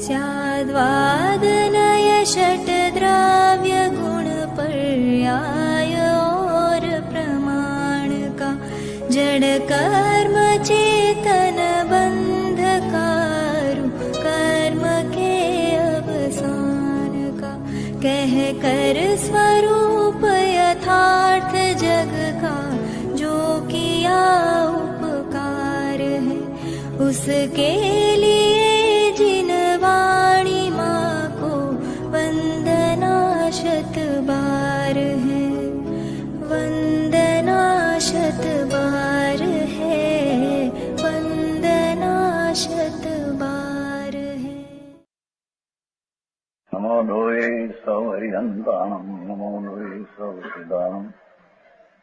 स्याद्वादनय षट्द्राव्य गुण पर्याय और प्रमाण का जड़ कर्म चेतन बंध कारु कर्म के अवसान का कह कर स्वरूप यथार्थ जग का जो किया उपकार है उसके लिए जिन वाणी माँ को वंदना शत बार है, वंदना शत बार है, वंदना शत बार है। नमो लोये सौ हरिहंताणं नमो लोये सौ सिदानं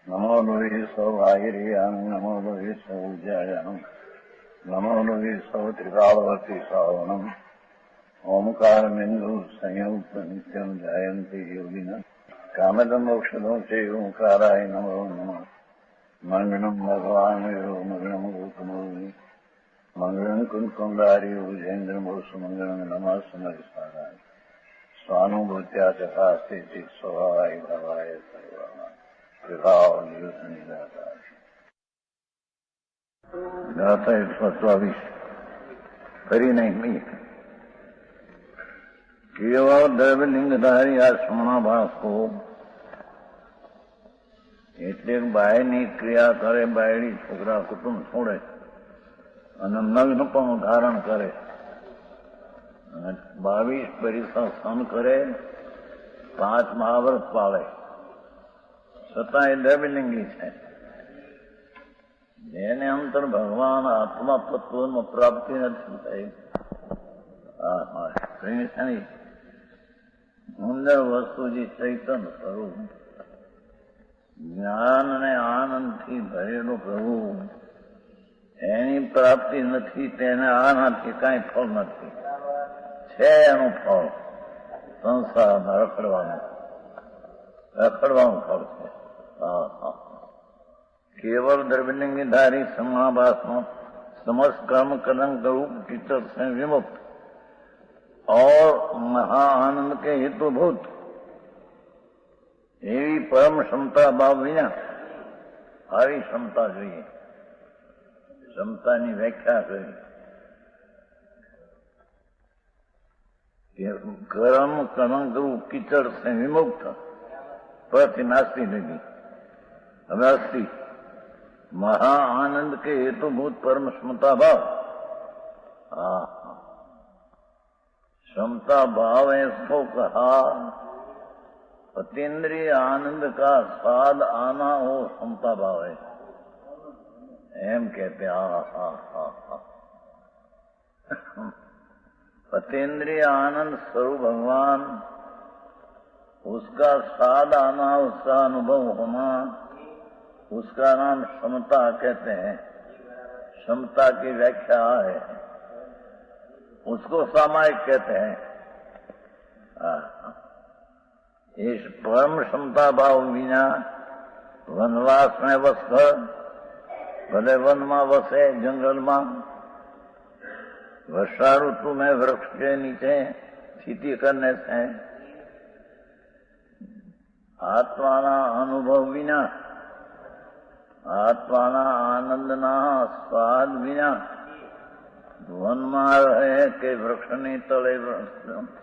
नमो लोये सौ आयर्यानं नमो लोये सौ जयानं नमो लोये सौ त्रिकालवती सावनम् ओंकारमिन्दु संयुक्त नित्यं जायन्ति योगिनः कामदं मोक्षदं चैव ओंकाराय नमो नमः मंगलं भगवान् विष्णु मंगलं गौतमोऽग्नि मंगलं कुंकुमधारी भुजेन्द्रमोसुमंगलं नमः समरिसाराय स्वानुभूत्या चकास्ते स्वभावाय भवाय सर्वाणां प्रभाव निरसनिदाता गाथा 124 फरी नहीं मी केवल द्रव्यलिंगधारी आ सोनाभास को એટલે બાયની ક્રિયા કરે બાયડી છોકરા કુટુંબ છોડે અને નગ્નપણું ધારણ કરે અને 22 પરિસા સન કરે 5 મહાવ્રત પાળે છતાંય દ્રવ્યલિંગી છે જેને અંતર ભગવાન આત્મા તત્વમાં પ્રાપ્તિ નથી થઈ સુંદર વસ્તુજી ચૈતન્ય સ્વરૂપ જ્ઞાન અને આનંદથી ભરેલો પ્રભુ એની પ્રાપ્તિ નથી તેને આનાથી કાંઈ ફળ નથી છે એનું ફળ સંસારમાં રખડવાનું ફળ છે केवल द्रव्यलिंगधारी समाभास में समस्त कर्म कलंक रूप चित्त से विमुक्त और महा आनंद के हेतुभूत एवी परम क्षमता भाव विना આવી ક્ષમતા જોઈએ ક્ષમતાની વ્યાખ્યા કરી कर्म कलंक रूप कीचड़ से विमुक्त परથી નાસ્તી લગી હવે અસ્તિ महा आनंद के हेतुभूत परम क्षमता भाव क्षमता भाव है इसको कहा अतीन्द्रिय आनंद का स्वाद आना हो क्षमता भाव है एम कहते अतीन्द्रिय आनंद स्वरूप भगवान उसका स्वाद आना उसका अनुभव होना उसका नाम क्षमता कहते हैं क्षमता की व्याख्या है उसको सामायिक कहते हैं इस परम क्षमता भाव बिना वनवास में वस भले वन में वसे जंगल में वर्षा ऋतु में वृक्ष के नीचे स्थिति करने से आत्माना अनुभव बिना आत्माना आनंदना स्वाद बिना વનમાં રહે કે વૃક્ષની તળે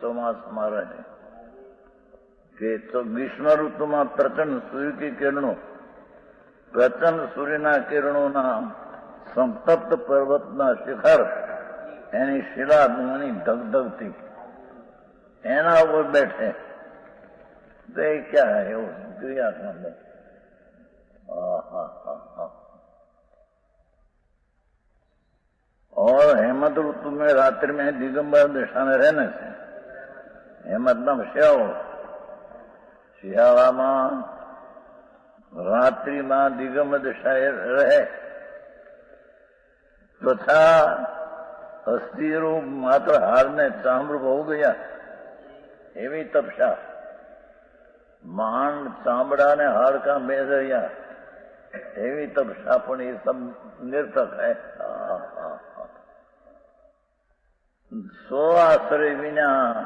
ચોમાસમાં રહે કે તો ગ્રીષ્મ ઋતુમાં પ્રચંડ સૂર્ય की કિરણો પ્રચંડ સૂર્યના કિરણોના સંતપ્ત પર્વતના શિખર એની શિલા ધૂમની ધગધગતી એના ઉપર બેઠે તો એ ક્યાં હે એવું ક્રિયાત્મક और हेमंत ऋतु में रात्रि में दिगंबर दशा में रहने से हेमंत नाम शियाला में रात्रि में दिगंबर दशा रहे तथा अस्थि रूप मात्र हार ने चामरूप हो गया एवी तपसा માંડ ચામડા ને હાડકા મેળવ્યા એવી તપસ્યા પણ એ સબ નિર્થક है સ્વ આશ્રય વિના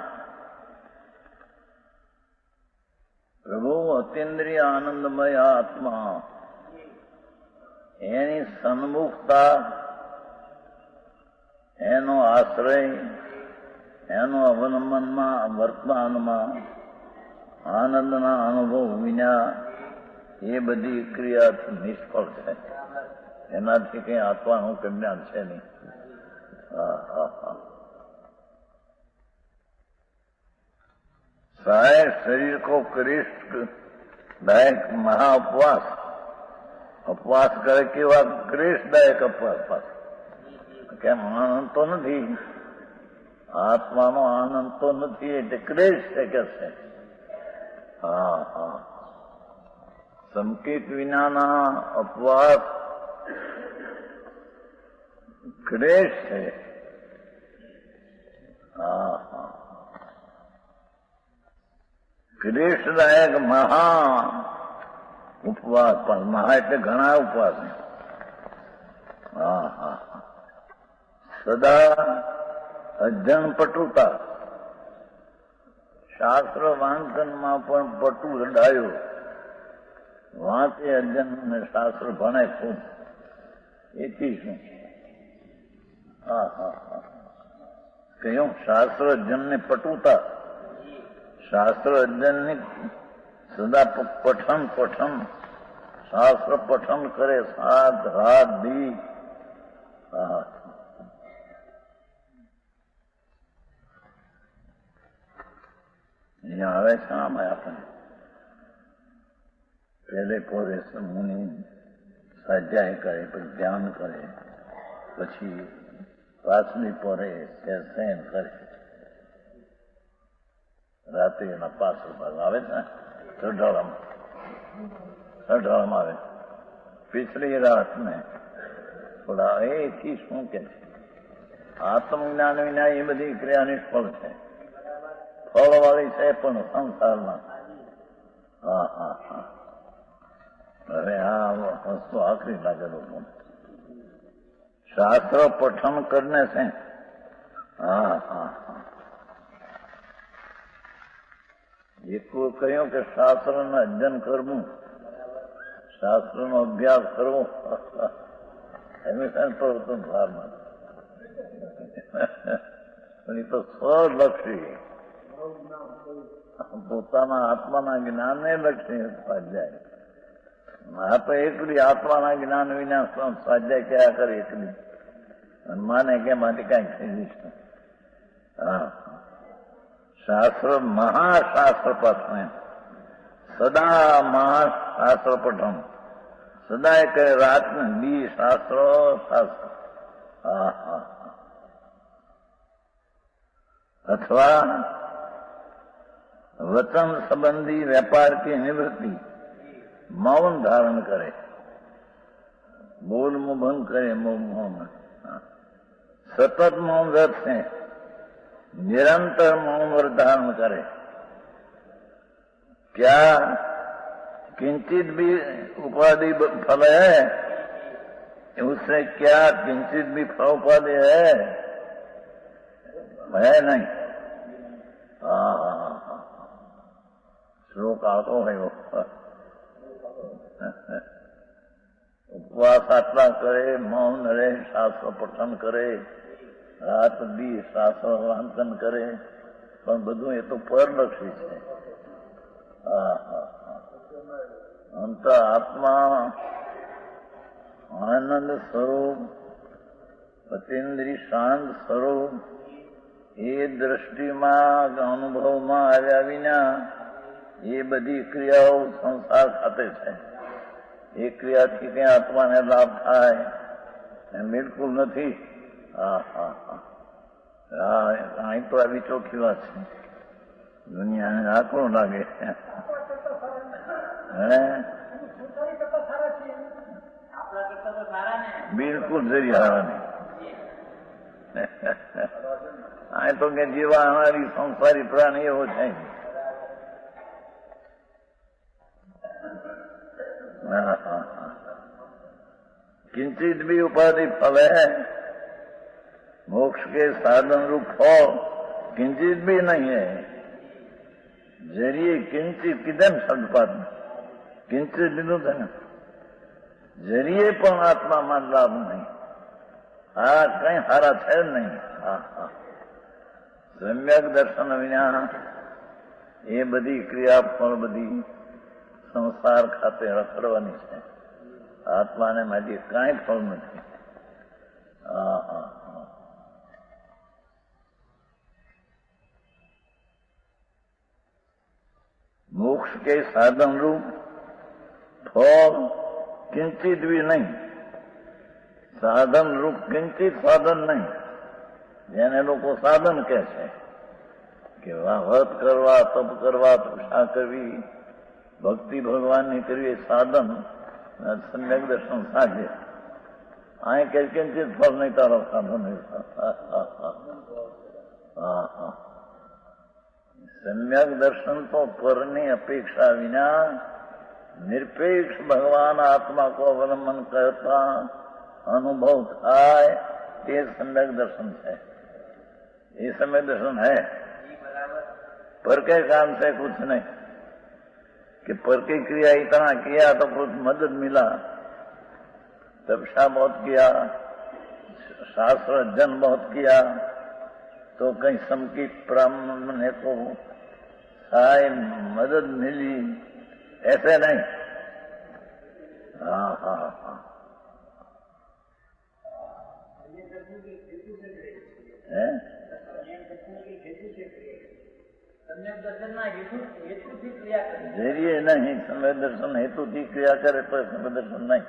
પ્રભુ અતિન્દ્રિય આનંદમય આત્મા એની સન્મુખતા, એનો આશ્રય, એનો અવલંબનમાં વર્તમાનમાં આનંદના અનુભવ વિના એ બધી ક્રિયા નિષ્ફળ છે. એનાથી કઈ આત્માનું કલ્યાણ છે નહીં. सारे शरीर को कृष्ण दायक महाउपवास उपवास करे केवा कृष्णदायक ઉપવાસ કેમ આનંદ તો નથી, આત્માનો આનંદ તો નથી એટલે ક્લેશ છે કે છે. હા હા સંકેત વિનાના ઉપવાસ ક્લેશ છે. હા હા ક્લેશદાયક મહા ઉપવાસ, પણ મહા એટલે ઘણા ઉપવાસ. હા હા સદા અજ્ઞાન પટુતા, શાસ્ત્ર વાંચનમાં પણ પટુ રડાયો. વાંચે અજ્ઞાન ને શાસ્ત્ર ભણે ખૂબ, એથી શું? હા હા હા કહ્યું શાસ્ત્ર અજ્ઞાન ને પટુતા. શાસ્ત્ર અધ્યયનની સદા પઠન શાસ્ત્ર પઠન કરે સાત રાત દી. અહીંયા આવે છે આમાં આપણે પહેલે પોરે મુનિ સ્વાધ્યાય કરે, પછી ધ્યાન કરે, પછી પાછલી પોરે શયન કરે. રાત્રિ એના પાછળ ભાગ આવે છે ને અઢાળમાં આવે. પિછલી રાત ને થોડા એથી શું કે છે? આત્મજ્ઞાન વિના એ બધી ક્રિયા નિષ્ફળ છે. ફળવાળી છે પણ સંસારમાં. હા હા હા હવે આ વસ્તુ આખરી લાગે લોકો. શાસ્ત્ર પઠન કરને છે. હા હા હા એક કહ્યું કે શાસ્ત્રનું અધ્યયન કરવું, શાસ્ત્રનો અભ્યાસ કરવો હંમેશા પ્રવર્તન ભાવમાં, પણ એ તો સ્વલક્ષી પોતાના આત્માના જ્ઞાનને લક્ષી સ્વાધ્યાય. આ તો એકલી આત્માના જ્ઞાન વિના સ્વાધ્યાય કયા કરે એકલી, અને માને કે માટે કઈ થઈ જશે. હા શાસ્ત્ર મહાશાસ્ત્ર પઠન, સદા મહાશાસ્ત્ર પઠન સદા કરે રાત દી શાસ્ત્રો શાસ્ત્ર. હા હા અથવા વચન સંબંધી વેપાર की નિવૃત્તિ, મૌન ધારણ કરે, બોલવું બંધ કરે. મૌન સતત મૌન વ્રત છે, निरंतर मौन व्रत धारण करे. क्या किंचित भी उपाधि फल है, उससे क्या किंचित भी फल उपाधि है नहीं. श्लोक आतो है वो. उपवास आटला करे, मौन रहे, शास्त्र पठन करे, રાત દી શાસ્ત્ર વાંચન કરે, પણ બધું એ તો પરલક્ષી છે. અંત આત્મા આનંદ સ્વરૂપ, અતિન્દ્રિય શાંત સ્વરૂપ એ દ્રષ્ટિમાં અનુભવમાં આવ્યા વિના એ બધી ક્રિયાઓ સંસાર ખાતે છે. એ ક્રિયાથી ક્યાં આત્માને લાભ થાય એ બિલકુલ નથી. હા હા હા અહીં તો આવી ચોખ્ખી વાત છે. દુનિયાને આકડું લાગે. બિલકુલ જરી હારા નહીં. અહીં તો કે જેવા અમારી સંસારી પ્રાણી એવો છે. કિંચિત બી ઉપાધિ ફલે मोक्ष के साधन रूप फल किंचित भी नहीं है। जरिए किंचित किधर शब्दपात किंचित લીધું છે ને, જરીએ પણ આત્મામાં લાભ નહીં. આ કઈ હારા છે જ નહીં. સમ્યક દર્શન વિના એ બધી ક્રિયાફળ બધી સંસાર ખાતે રખડવાની છે. આત્માને માટે કાંઈ ફળ નથી. मोक्ष के साधन रूप फल किंचित भी नहीं. साधन रूप किंचित साधन नहीं. જેને લોકો સાધન કહે છે કે વ્રત કરવા, તપ કરવા, તપસ્યા કરવી, ભક્તિ ભગવાનની કરવી એ સાધન, સમ્યક દર્શન સાધે. અહીં કઈ કિંચિત ફળ નહીં તારો સાધન. સમ્યક દર્શન તો પરની અપેક્ષા વિના નિરપેક્ષ भगवान आत्मा को अवलंबन करता अनुभव થાય તે सम्यक दर्शन है. ये सम्यक दर्शन है. पर के काम से कुछ नहीं कि पर की क्रिया इतना किया तो कुछ मदद मिला. तपस्या बहुत किया, शास्त्र अध्ययन बहुत किया तो कहीं समकित ब्राह्मण को साय मदद मिली, ऐसे नहीं. जरिए नहीं. समय दर्शन हेतु की क्रिया करे तो समय दर्शन नहीं.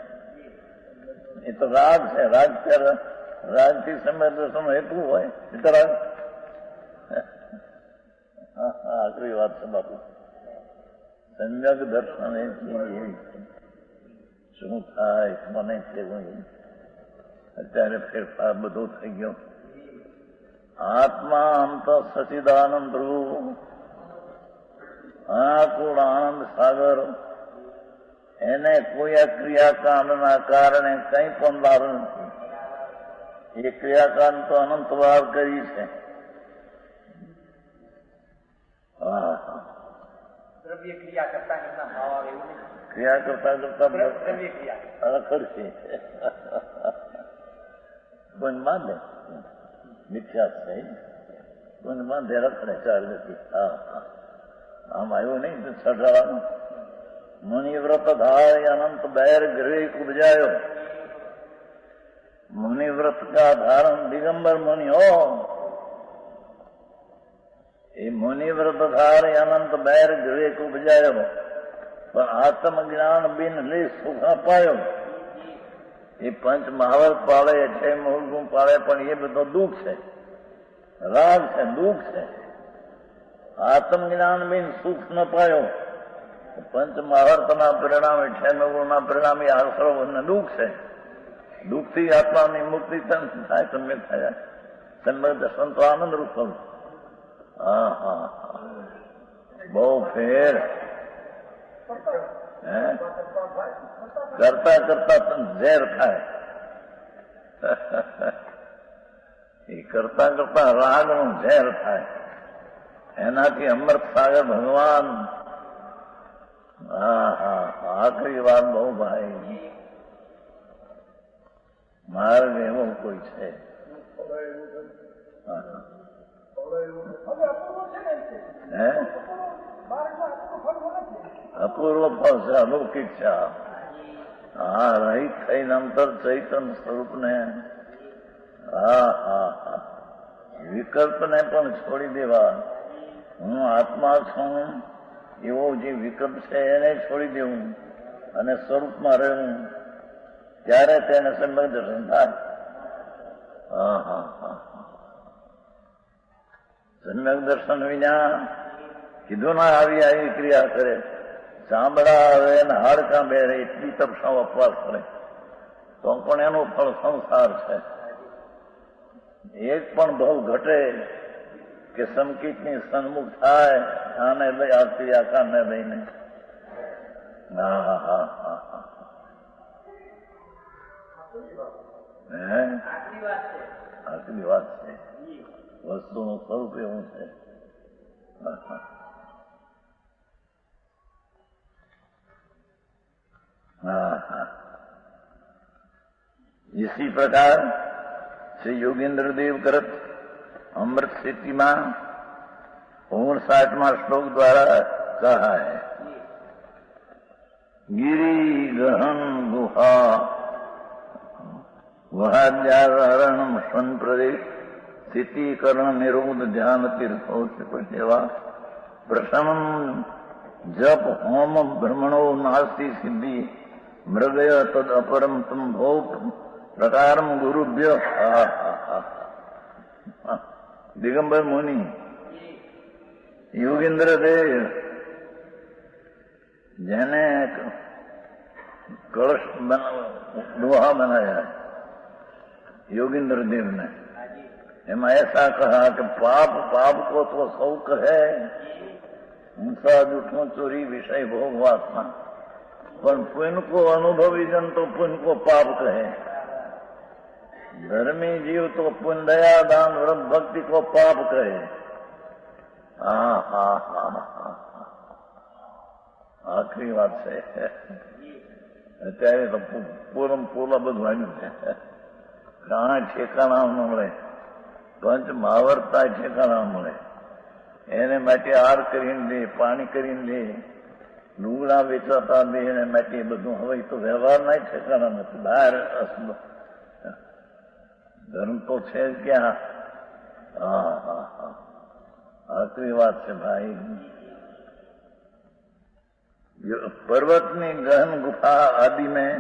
ये तो राग है. राग की समय दर्शन हेतु हो राग. आखिरी बात છે બાપુ. સમ્યક દર્શન એ ચીજ શું થાય મને કેવું. અત્યારે ફેરફાર બધો થઈ ગયો. આત્મા આમ તો સચિદાનંદ રૂપ, આકુળ આનંદ સાગર, એને કોઈ આ ક્રિયાકાંડના કારણે કંઈ પણ લાભ નથી. એ ક્રિયાકાંડ તો અનંત વાર કરી છે. દ્રવ્ય ક્રિયા કરતા કરતા ભાવ આવે એવું નહીં. ક્રિયા કરતા કરતા દ્રવ્ય ક્રિયા રખડશે. કોઈ બાંધે મિથ્યા છે. કોઈ બાંધે રખડે ચાર નથી. આમ આવ્યું નહીં તો છઠાવાનું. મુનિવ્રત ધાય અનંત बैर गृह उपजायो. मुनिव्रत का धारण दिगंबर मुनि हो. ये मुनिव्रत धारे अनंत बैर गृह को उपजायो पर आत्मज्ञान बिन ले सुख पायो. ये पंच महावर्त पाड़े, छह मुहूर्त पाड़े, पण ये બધો દુઃખ છે, રાગ છે, દુઃખ છે. આત્મજ્ઞાન બિન સુખ ન પાયો. પંચ મહાવર્તના પરિણામે, છ મુહૂર્તના પરિણામે આશ્રવ અને દુઃખ છે. દુઃખથી આત્માની મુક્તિ થાય, સમ્યક થાય. સમ્યક દર્શન તો આનંદ રૂપ થયું. બહુ ફેર. કરતા કરતા ઝેર થાય. એ કરતા કરતા રાગનું ઝેર થાય. એનાથી અમૃત સાગર ભગવાન. આખરી વાત બહુ ભાઈ. માર્ગ એવો કોઈ છે. અપૂર્વ ફળ છે, અલૌકિક છે. રહિત થઈને અંતર ચૈતન સ્વરૂપને વિકલ્પને પણ છોડી દેવા. હું આત્મા છું એવો જે વિકલ્પ છે એને છોડી દેવું અને સ્વરૂપમાં રહેવું, ત્યારે તેને સમ્યક દર્શન થાય. સમ્યક દર્શન વિના કીધું ના આવી ક્રિયા કરે. ચામડા આવે ને હાડકા બેરે એટલી તપસ્યા ઉપવાસ કરે તો પણ એનું ફળ સંસાર છે. એક પણ ભાવ ઘટે કે સંકિતની સન્મુખ થાય આને લઈ આ ક્રિયાકારને લઈને. સાચી વાત છે. વસ્તુનું સ્વરૂપ એવું છે. इसी प्रकार श्री योगेंद्र देव करत अमृत स्थिति में 59वां श्लोक द्वारा कहा है, गिरी गहन गुहा गुहाद्यारण सन प्रदेश स्थिति करण निरोध ध्यान तीर्थो सेवा प्रशमन जप होम ब्रह्मणो नास्ति सिद्धि मृगय तद अपरम तुम भो प्रकारम गुरुभ्य. दिगंबर मुनि योगेंद्र देव જેને कलश लोहा बनाया योगेंद्र देव ने, एम ऐसा कहा कि पाप पाप को तो शौक है, हिंसा जूठों चोरी विषय भोग वासना, पर पुण्य को अनुभवी जन तो पुण्य को पाप कहे, धर्मी जीव तो पुण्य दया दान व्रत भक्ति को पाप कहे. आखिरी बात છે. અત્યારે તો પૂરમ પૂરા બધું આવ્યું છે. કાણા ઠેકાણા ન મળે, પંચ મહાવરતા ઠેકાણા મળે, એને માટે આર કરીને દે, પાણી કરીને દે, લુગડા વેચાતા દે, એને માટે બધું હવે તો વ્યવહારના ઠેકાણા નથી. બહાર ધર્મ તો છે જ ક્યાં. આખરી વાત છે ભાઈ. पर्वतनी गहन गुफा आदि में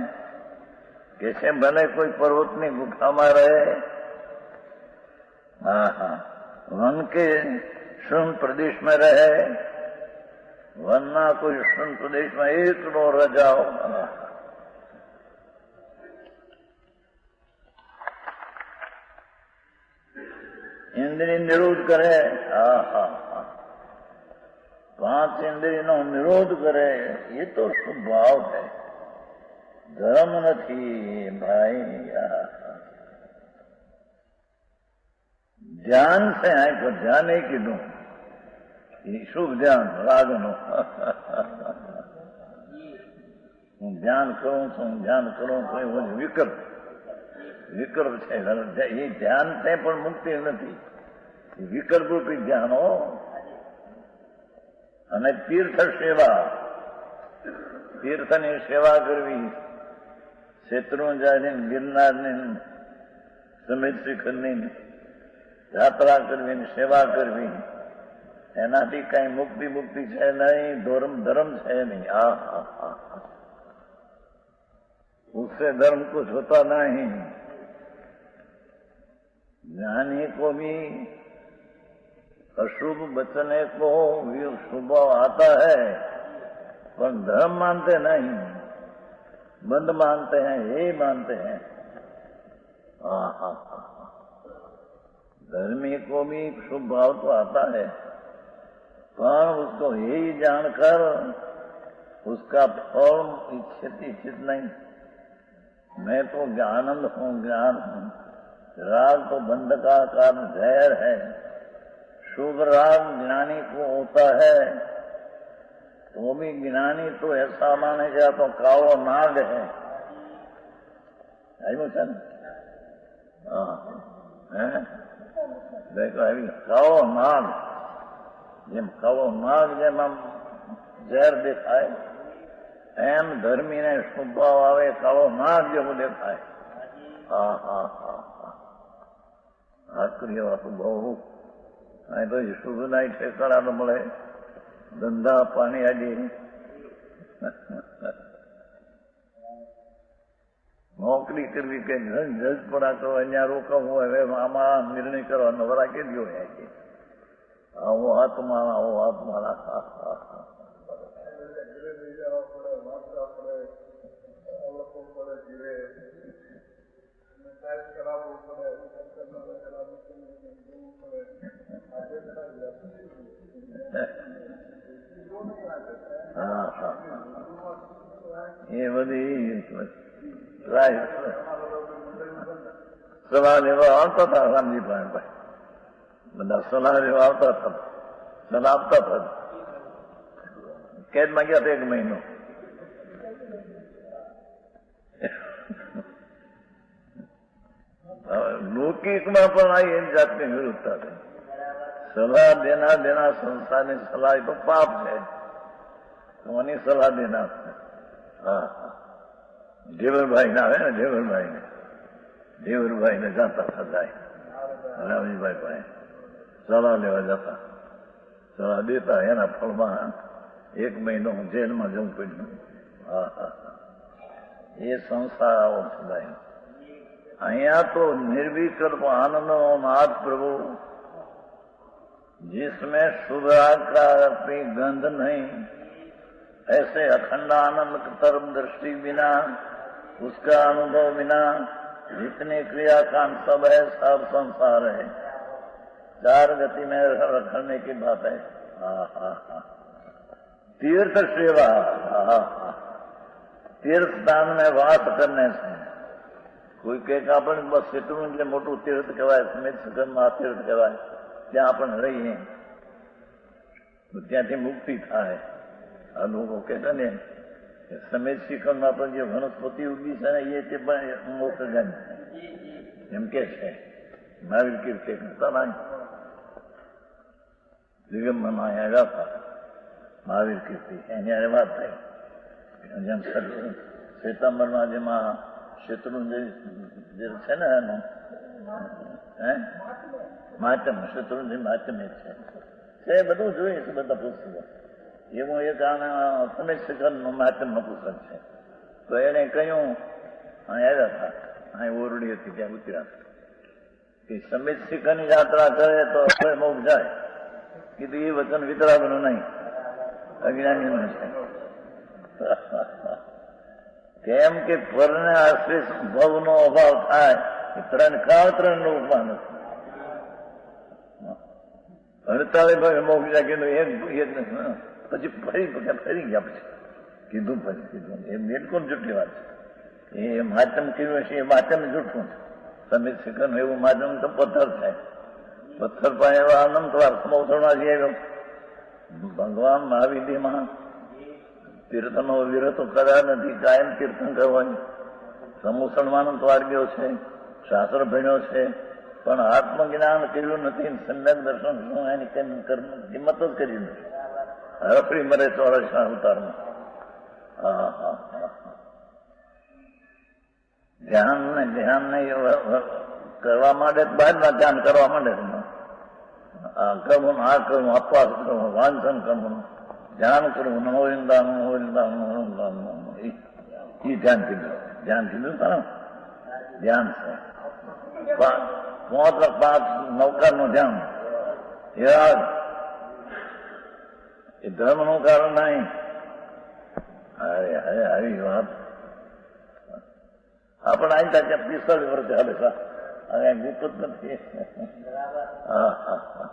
कैसे भले कोई पर्वतनी गुफा में रहे, वन के शून्य प्रदेश में रहे, वरना कोई शून्य प्रदेश में एक नो रजाओ, इंद्रिय निरोध करे. 5 इंद्रिय नो निरोध करे, ये तो स्वभाव है, धर्म नहीं भाई. ध्यान से आए को ध्यान ही कीधु, शुभ ध्यान राग नो. હું ધ્યાન કરું છું, ધ્યાન કરું છું, એવું વિકલ્પ વિકલ્પ છે. એ ધ્યાન છે પણ મુક્તિ નથી, વિકલ્પ રૂપી ધ્યાન. હો અને તીર્થ સેવા, તીર્થની સેવા કરવી, શેત્રુંજાની ગિરનારની સમિત શિખરની યાત્રા કરવી, સેવા કરવી, એનાથી કઈ મુક્તિ મુક્તિ છે નહીં, ધર્મ છે નહીં. उससे धर्म कुछ होता नहीं. ज्ञानी को भी अशुभ बचने को शुभ आता है, पर धर्म मानते नहीं, बंद मानते हैं, यही मानते हैं. धर्मी को भी शुभ भाव तो आता है, पर उसको यही जानकर उसका फल इच्छित नहीं. मैं तो आनंद हूँ, ज्ञान हूँ. राग तो बंध का कारण जहर है. शुभ राग ज्ञानी को होता है, तो भी ज्ञानी तो ऐसा माने जा तो कालो नाग है. આવ્યું છે ને? देखो अभी कालो नाग, જેમ કાળો નાગ જેમ આમ ઝેર દેખાય, એમ ધર્મીને શુભ ભાવ આવે, કાળો નાગ જેવું દેખાય. આકરી વાત બહુ. અહીં તો શુભ ના ઠેકાણા ન મળે, ધંધા પાણી આજી નોકરી કરવી કે જજપણા કરો, અહીંયા રોકાવું હોય, આમાં નિર્ણય કરવા નવરા કે દો. આવો હાથમાં, આવો હાથમાં. એ બધી સલાહ લેવા આવતા હતા રામજીભાઈ ભાઈ, બધા સલાહ લેવા આવતા હતા, સલાહ આપતા હતા. કેદમાં ગયા હતા 1 મહિનો. લૌકિકમાં પણ આ એક જાતની વિરુદ્ધતા છે. સલાહ દેનાર સંસ્થાની સલાહ તો પાપ છે, કોની સલાહ દેનાર? હા, ઢેવરભાઈ ના આવે ને, ઢેવરભાઈ ને જતા સદાય રામજીભાઈ ભાઈ સલાહ લેવા જતા, સલાહ દેતા, એના ફળમાં 1 મહિનો હું જેલમાં જવું પડ્યું. હા હા, એ સંસ્થા આવો સદાય. અહીંયા તો निर्विकल्प आनंद नाथ प्रभु, जिसमें शुभ आकार की गंध नहीं, ऐसे अखंड आनंद तरफ दृष्टि बिना, उसका अनुभव बिना जितनी क्रियाकांड सब है सब संसार है. 4 गति में रखने की बात है. हाँ हाँ हाँ, तीर्थ सेवा, हाँ हाँ, तीर्थ स्थान में वास करने से કોઈ કે આપણે બસ એટલું એટલે મોટું તીર્થ કહેવાય, સમિત સગનમાં તીર્થ કહેવાય, ત્યાં આપણે રહીએ તો ત્યાંથી મુક્તિ થાય. આ લોકો કહેતા ને સમિત શિખરમાં પણ જે વનસ્પતિ ઉગી છે ને એ તે પણ મોક્ષ ગંજ એમ કે છે. મહાવીર કીર્તિ કરતા ના દિગંબરમાં આવ્યા હતા મહાવીર કીર્તિ, એની વાત થઈ. જેમ શ્વેતાંબરમાં જેમાં શત્રુંજય જે છે ને એનું માચમ, શત્રુંજય માચમ છે, તે બધું જોઈએ છે બધા પુસ્તકો. એવું એક સમિત શિખરનું માચમનું પુસ્તક છે. તો એને કહ્યું, આવ્યા હતા, અહીં ઓરડી હતી ત્યાં ઉતર્યા કે સમિત શિખરની યાત્રા કરે તો મોક્ષ જાય. કીધું એ વચન વિતરાગનું નહીં, અજ્ઞાનીનું છે. કેમ કે પરને આશ્રિત ભવનો અભાવ થાય, 3 કાળ 3 નું ઉપમાન હતું. 48 ભાઈ મોક્ષ જાય કીધું, પછી ફરી ગયા પછી કીધું એ બિલકુલ જૂઠી વાત છે. એ માચમ કીધું છે, એ માચમ જૂઠું છે. સમિત શિખર એવું માચમ તો પથ્થર છે, પથ્થર પણ એવા અનંતવાર સમોસણમાં જે ભગવાન મહાવિધિમાં તીર્થનો વિરત કર્યા નથી, કાયમ તીર્થન કરવાની. સમુસલમાન વાર્ગ્યો છે, શાસ્ત્ર ભણ્યો છે, પણ આત્મજ્ઞાન કર્યું નથી. સમ્યક દર્શન શું એની કિંમત જ કરી નથી. રફડી મરે 84 અવતારમાં. હા હા હા, ધ્યાન કરવા માટે બહારના ધ્યાન કરવા માંડે. આ કરવું, આ કરવું, અપવાસ કરવું, વાંચન કરવું, ધ્યાન કરવું, એ ધ્યાન કીધું. ધ્યાન કીધું તારા ધ્યાન છે. 5 નૌકારનું ધ્યાન એ ધર્મનું કારણ નહીં. અરે અરે આવી વાત આપણે અહીં ત્યાં 45 વર્ષે હાલે સા હવે ગુપ્ત જ નથી. હા હા હા,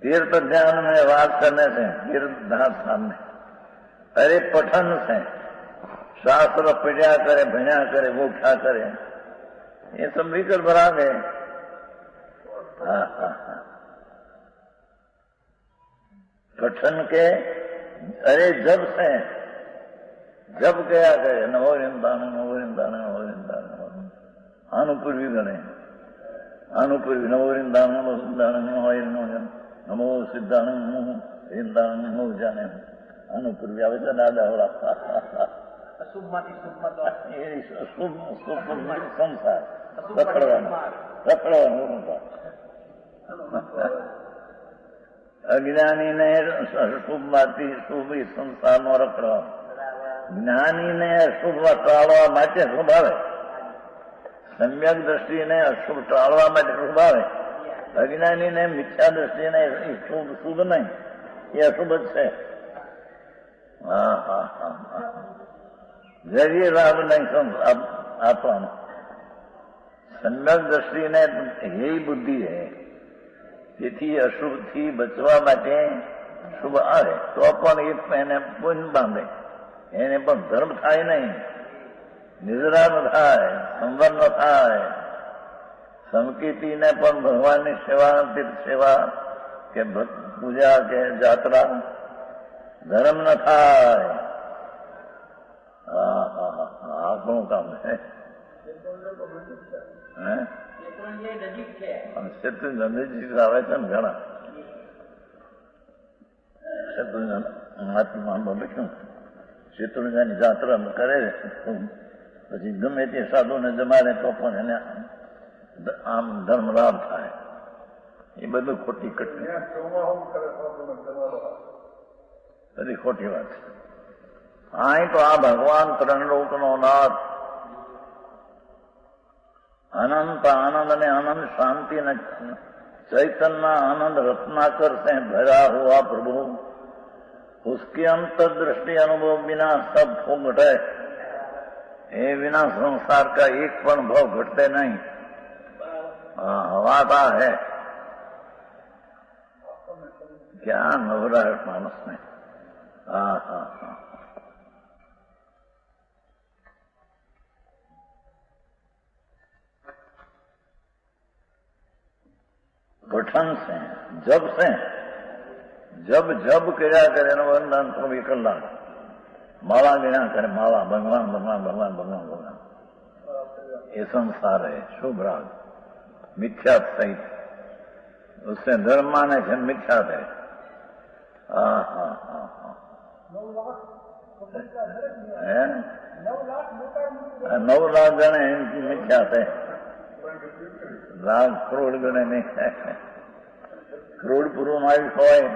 तीर्थ ध्यान में वास करने से तीर्थ सामने अरे पठन से शास्त्र पढ़ा करे, भण्या करे, वोख्या करे, ये सब विकल्प भरा गए. पठन के अरे जब से जब क्या करे, नमो वृंदावन, नमो वृंदावन, नमो वृंदावन, अनुपूर्वी गणे, अनुपूर्वी, नमो वृंदावन, नमो वृंदावन, नमो वृंदावन, नमो सिद्धान, नमो वृंदावन, नमो जाने, अनुपूर्वी આવે છે દાદા હોળા. અશુભમાંથી શુભમાં સંસાર રખડવાનું. અજ્ઞાનીને શુભમાંથી શુભ સંસારનો રખડવાનો, જ્ઞાનીને અશુભ ટાળવા માટે શુભ આવે, સમ્યક દ્રષ્ટિને અશુભ ટાળવા માટે શુભ આવે. અજ્ઞાનીને મિથ્યા દ્રષ્ટિને શુભ નહીં, એ અશુભ જ છે. હા હા હા હા, જરીએ લાભ નહીં આપવાનો. સમ્યક દ્રષ્ટિને હે બુદ્ધિ હે, તેથી અશુભથી બચવા માટે શુભ આવે તો પણ એને પુણ્ય બાંધે, એને પણ ધર્મ થાય નહીં, નિદ્રા ન થાય, સંવર ન થાય, સમકીતીને પણ ભગવાનની સેવા, તીર્થ સેવા કે પૂજા કે જાત્રા ધર્મ ન થાય. આ કોણ કામ છે? શેત્રુંજય નજીક આવે છે ને ઘણા. શેત્રુંજય મહાત્મામાં લખ્યું શેત્રુંજયની જાત્રા કરે પછી ગમે તે સાધુને જમાડે તો પણ એને આમ ધર્મ લાભ થાય. એ બધું ખોટી કટકી, બધી ખોટી વાત છે. અહીં તો આ ભગવાન ત્રણલોકનો નાથ અનંત આનંદ અને અનંત શાंति न चैतन्य आनंद रत्नाकर से भरा हुआ प्रभु, उसकी अंतर्दृष्टि अनुभव बिना सब फूट है. ये बिना संसार का एक पण भाव घटते नहीं. हवाता है क्या नवराहट मानस में. हाँ हाँ हाँ. पठन से जब કર્યા કરે એનો વંદન 24 કલાક माला गिना करे, माला भगवान भगवान भगवान भगवान भगवान. ये संसार है शुभ राग मिथ्या सहित, उससे धर्म माने છે मिथ्या है. हाँ हाँ हाँ हाँ. 9 લાખ ગણે મિથ્યા છે. લાખ કરોડ ગણે નહીં. કરોડ પૂર્વ આયુષ હોય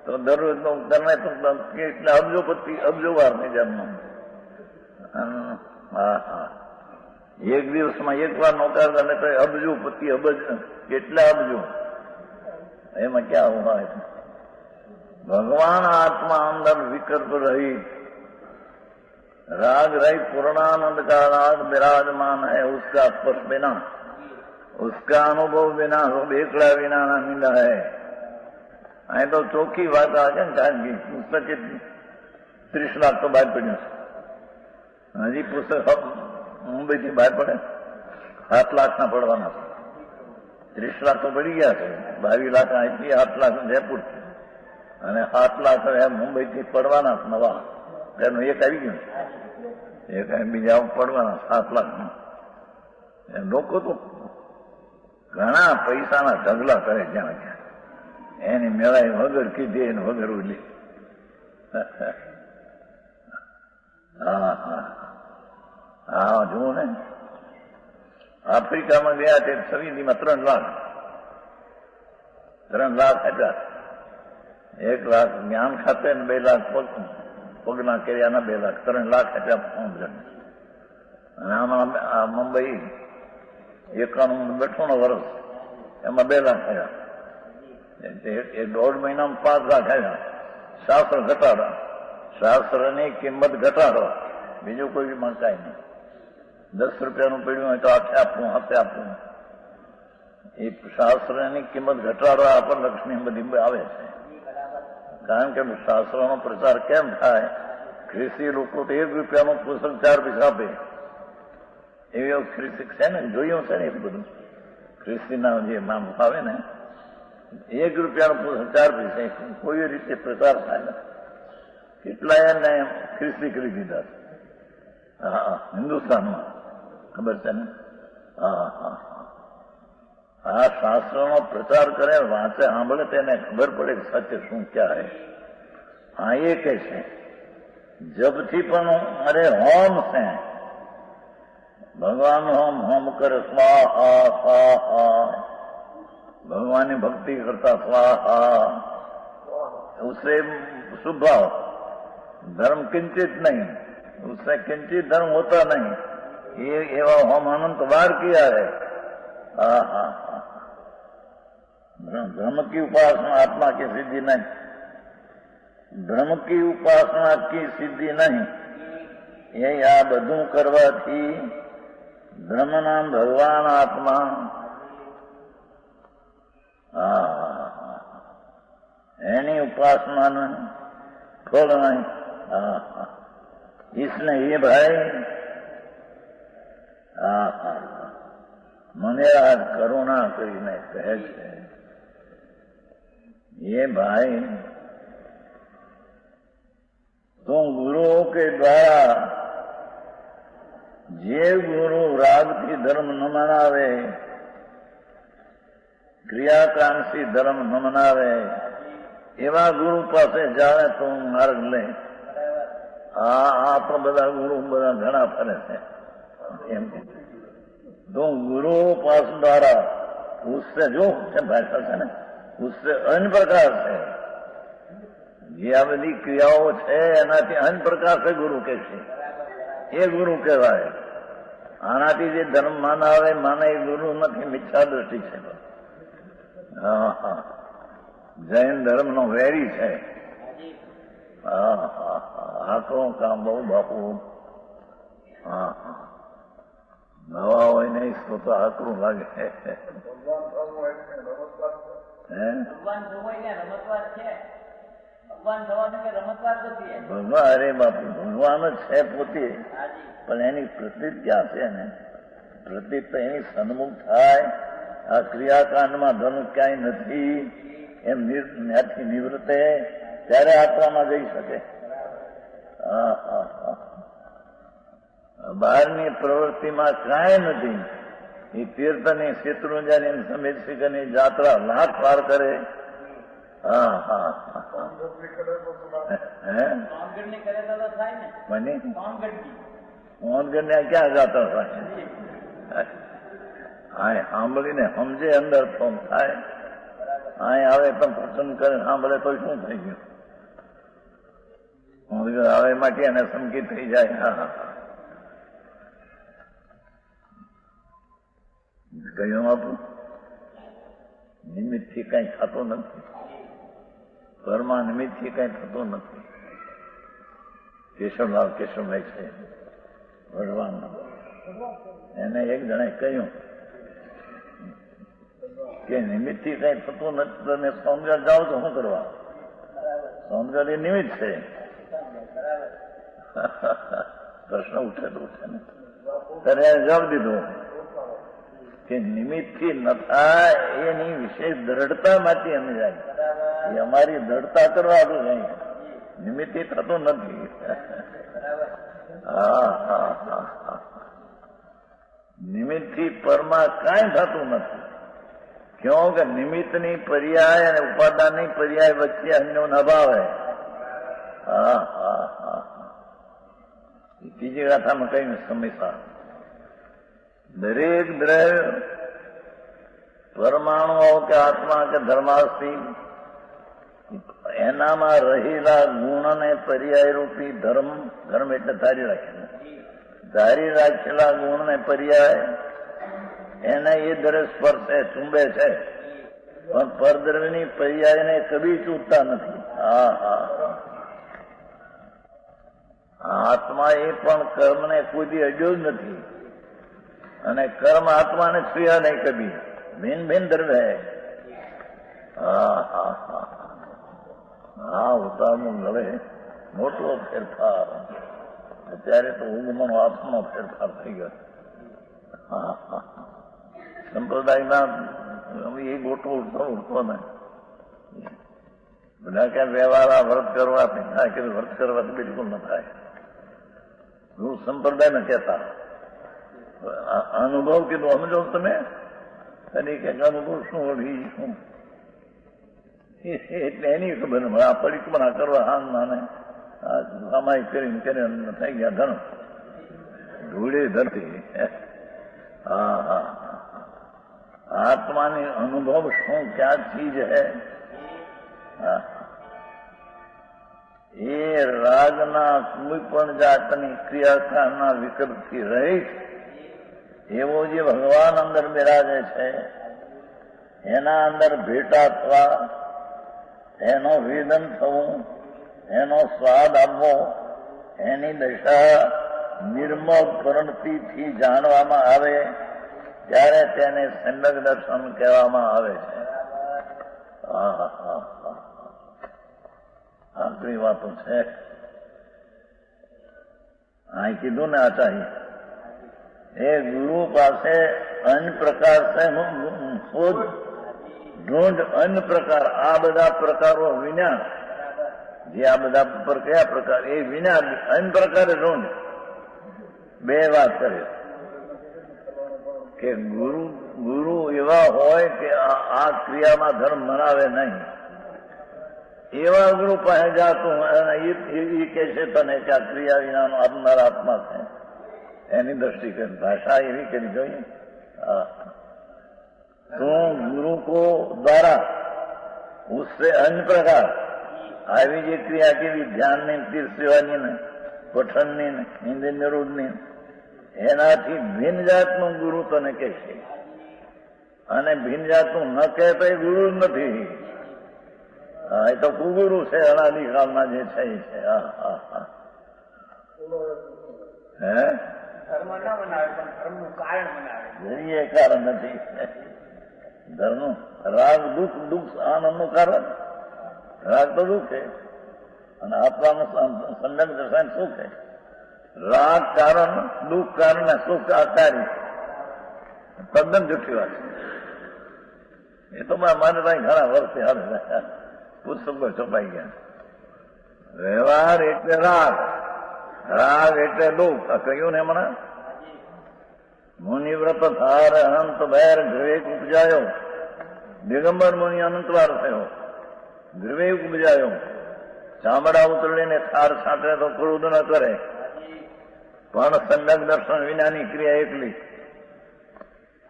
તો દરરોજ નો ગમે તો એટલે અબજોપતિ અબજો વાર નહીં જન્મ. હા હા. એક દિવસમાં એક વાર નોકાર ગણે તો અબજોપતિ અબજ કેટલા અબજો. એમાં ક્યાં હોય? भगवान आत्मा अंदर विकल्प रहित राग रहित पूर्णानंद का राग विराजमान है. उसका स्पर्श बिना, उसका अनुभव बिना, सब एकड़ा बिना ना मिला है. અહીં તો ચોખ્ખી વાત આવે ને કારણ કે પુસ્તક 30 લાખ તો બહાર પડ્યું છે. હજી પુસ્તક મુંબઈથી બહાર પડે 7 લાખના પડવાના છે. 30 લાખ તો પડી ગયા છે. 22 લાખ અહીંથી 8 લાખ જયપુર અને 7 લાખ મુંબઈથી પડવાના નવા. એનું એક આવી ગયું, એક બીજા પડવાના 7 લાખ. લોકો તો ઘણા પૈસાના ઢગલા કરે જ્યાં ક્યાં. એની મેળાઈ વગર કીધી એને વગર ઉલી. હા હા હા. જુઓ ને આફ્રિકામાં ગયા તે સવીદીમાં 3 લાખ આપ્યા. 1 લાખ જ્ઞાન ખાતે ને 2 લાખ પગના કર્યાના 2 લાખ 3 લાખ આપ્યા. અને આમાં મુંબઈ 91 બેઠોનો વર્ષ એમાં 2 લાખ થયા. 1.5 મહિનામાં 5 લાખ આવ્યા. શાસ્ત્ર ઘટાડો, શાસ્ત્રની કિંમત ઘટાડો, બીજું કોઈ મંકાય નહીં. 10 રૂપિયાનું પડ્યું હોય તો હાથે આપવું. એ શાસ્ત્રની કિંમત ઘટાડવા આ પર લક્ષ્મી બધી આવે છે. કારણ કે શાસ્ત્રનો પ્રચાર કેમ થાય? ખ્રિસ્તી લોકો તો 1 રૂપિયાનું પુસ્તક 4 પૈસા આપે. એવી ખ્રિસ્તી છે ને, જોયું છે ને એ બધું. ખ્રિસ્તીના જે નામ આવે ને 1 રૂપિયાનું પુસ્તક 4 પૈસા કોઈ રીતે પ્રચાર થાય. કેટલાય ને ખ્રિસ્તી કરી દીધા. હા, હિન્દુસ્તાનમાં ખબર છે ને. હા હા. આ શાસ્ત્રનો પ્રચાર કરે, વાંચે, સાંભળે તેને ખબર પડે કે સત્ય શું ક્યાં હે. હા એ કહે છે જબથી પણ અરે હોમ છે ભગવાન હોમ કરે સ્વાહા સ્વાહા. भगवान भक्ति करता स्वाहा. उससे स्वभाव धर्म किंचित नहीं, उससे किंचित धर्म होता नहीं. ये एवं हम अनंत बार किया है. हाँ हाँ हाँ. धर्म की उपासना आत्मा की सिद्धि नहीं, धर्म की उपासना की सिद्धि नहीं. ये आ બધું કરવાથી ધર્મના ભગવાન આત્મા એની ઉપાસના ફળ નહીં. इसलिए ये भाई મને આજ કરુણા કરીને કહે છે, ये भाई तुम गुरुओं के द्वारा जे गुरु राग થી ધર્મ ન મનાવે, ક્રિયાકાંક્ષી ધર્મ ન મનાવે, એવા ગુરુ પાસે જાવે તો માર્ગ લે. આ તો બધા ગુરુ બધા ઘણા ફરે છે એમ. तो गुरुओं पास द्वारा उससे जो भाषा है ना, उससे अन्य प्रकार से જે આ બધી ક્રિયાઓ છે એનાથી અન્ય પ્રકાર से ગુરુ કે છે, એ ગુરુ કહેવાય. આનાથી જે ધર્મ માનાવે માને એ ગુરુ નથી, મિથ્યા દ્રષ્ટિ છે. હા હા, જૈન ધર્મ નો વેરી છે. હા હા હા, આકરું કામ બહુ બાપુ. હા હા, નવા હોય નહીં તો આકરું લાગે. ભગવાન જોવો એટલે રમતવાર છે. ભગવાન થવાનું કે રમતવાર નથી. ભગવાન, અરે બાપુ, ભગવાન જ છે પોતે, પણ એની પ્રતીત ક્યાં છે ને? પ્રતીત તો એની સન્મુખ થાય. આ ક્રિયાકાંડમાં ધર્મ ક્યાંય નથી એમ ત્યાંથી નિવૃત્તે ત્યારે આત્મામાં જઈ શકે. હા હા હા, બહારની પ્રવૃત્તિમાં કાંઈ નથી. એ તીર્થની શેત્રુંજાની સમેત્સિકની જાત્રા લાખ વાર કરે. હા હા મોહનગઢ ક્યાં જાતા થાય? હા, સાંભળીને સમજે અંદર તો થાય. અહીં આવે તો પસંદ કરે, સાંભળે તો શું થઈ ગયું? મોહનગઢ આવે માટે એને સંકિત થઈ જાય. હા હા, કહ્યું આપું, નિમિત્ત થી કઈ થતું નથી. પરમા નિમિત્ત થી કઈ થતું નથી. કેશવલાલ કેશવભાઈ છે ભગવાન, એને એક જણાએ કહ્યું કે નિમિત્ત થી કઈ થતું નથી, તમે સોનગઢ જાઓ તો શું કરવા? સોનગઢ એ નિમિત્ત છે. પ્રશ્ન ઉઠે તો ઉઠે ને, ત્યારે એને જવાબ દીધો કે નિમિત્તથી ન થાય એની વિશેષ દ્રઢતામાંથી અમે જાય. એ અમારી દ્રઢતા કરવા તો જાય, નિમિત્તથી થતું નથી. હા હા હા હા, નિમિત્તથી પરમાં કાંઈ થતું નથી. ક્यों કે નિમિત્તની પર્યાય અને ઉપાદાનની પર્યાય વચ્ચે અન્યનો અભાવ હે. હા હા હા, બીજી ગાથામાં કઈ સમસ્યા. દરેક દ્રવ્ય પરમાણુઓ કે આત્મા કે ધર્માસ્તિ એનામાં રહેલા ગુણને પર્યાય રૂપી ધર્મ, ધર્મ એટલે ધારી રાખેલા, ધારી રાખેલા ગુણને પર્યાય એને એ દ્રવ્ય સ્પર્શે, ચુંબે છે, પણ પરદ્રવ્યની પર્યાયને કદી ચૂંટતા નથી. હા હા, આત્મા એ પણ કર્મને કોઈ અડ્યો જ નથી, અને કર્મ આત્માને છૂયા નહીં કદી. ભિન્ન ભિન્ન દ્રવ્ય હૈ. હા હા હા હા, ઉતારનું ગળે મોટો ફેરફાર. અત્યારે તો ઊંઘમાં આત્માનો ફેરફાર થઈ ગયો. હા હા, સંપ્રદાયમાં એ ગોટો ઉઠતો ને બધા ક્યાં વ્યવહાર વ્રત કરવાથી થાય કે વ્રત કરવાથી બિલકુલ ન થાય. હું સંપ્રદાયમાં કહેતા અનુભવ કીધું સમજો તમે, અને કે અનુભવ શું વળી શું એટલે એની ખબર આ પરિક્રમા કરવા હાન નાને સામાયિક કરીને કરીને થઈ ગયા ઘણું ધૂળે ધરતી. હા હા, આત્માની અનુભવ શું ક્યાં ચીજ હૈ? એ રાગના કોઈ પણ જાતની ક્રિયાકારના વિકલ્પથી રહિત એવો જે ભગવાન અંદર બિરાજે છે, એના અંદર ભેટા થવા, એનો વેદન થવું, એનો સ્વાદ આપવો, એની દશા નિર્મળ કરણથી જાણવામાં આવે ત્યારે તેને સમ્યક દર્શન કહેવામાં આવે છે. આખરી વાતો છે. અહીં કીધું ને આચાર્ય એ ગુરુ પાસે अन्य प्रकार से शोध ढूंढ अन्य प्रकार आ बधा प्रकारो विना જે આ બધા પર કયા પ્રકાર એ વિના અન્ય પ્રકારે ઢૂંઢ બે વાત કરે કે ગુરુ એવા હોય કે આ ક્રિયામાં ધર્મ મનાવે નહીં એવા ગુરુ પાસે જાતું એ કે છે તને કે આ ક્રિયા વિનાનો આપનાર આત્મા છે એની દ્રષ્ટિ કરી ભાષા એવી કરી જોઈએ तो गुरु को द्वारा उससे अन्य प्रकार આવી જે ક્રિયા કેવી ધ્યાનની તીર્થ સેવાની ને પઠનની ને ઇન્દ્રિય નિરોધની એનાથી ભિન્ન જાતનું ગુરુ તને કહેશે અને ભિન્ન જાતનું ન કહે તો એ ગુરુ જ નથી એ તો કુગુરુ છે અનાદિકાળના જે છે એ છે હે ધર્મ ના બનાવે પણ ધર્મનું કારણ બનાવે એ કારણ નથી ધર્મ રાગ દુઃખ આનંદનું કારણ રાગ તો દુઃખ છે અને આત્માનું સંલગ્ન દર્શન સુખ છે રાગ કારણ દુઃખ કારણ સુખ આકારી તદ્દન જુઠ્ઠી વાત છે એ તો મારે ત્યાં ઘણા વર્ષે હાલ પુસ્તકો છપાઈ ગયા વ્યવહાર એટલે રાગ રાગ એટલે દુઃખ આ કહ્યું ને હમણાં મુનિવ્રત થાર અનંત ભેર વિવેક ઉપજાયો દિગંબર મુનિ અનંતવાર થયો વિવેક ઉપજાયો ચામડા ઉતરીને થાર છાંટે તો ક્રોધ ન કરે પણ સંલગ્ન દર્શન વિનાની ક્રિયા એકલી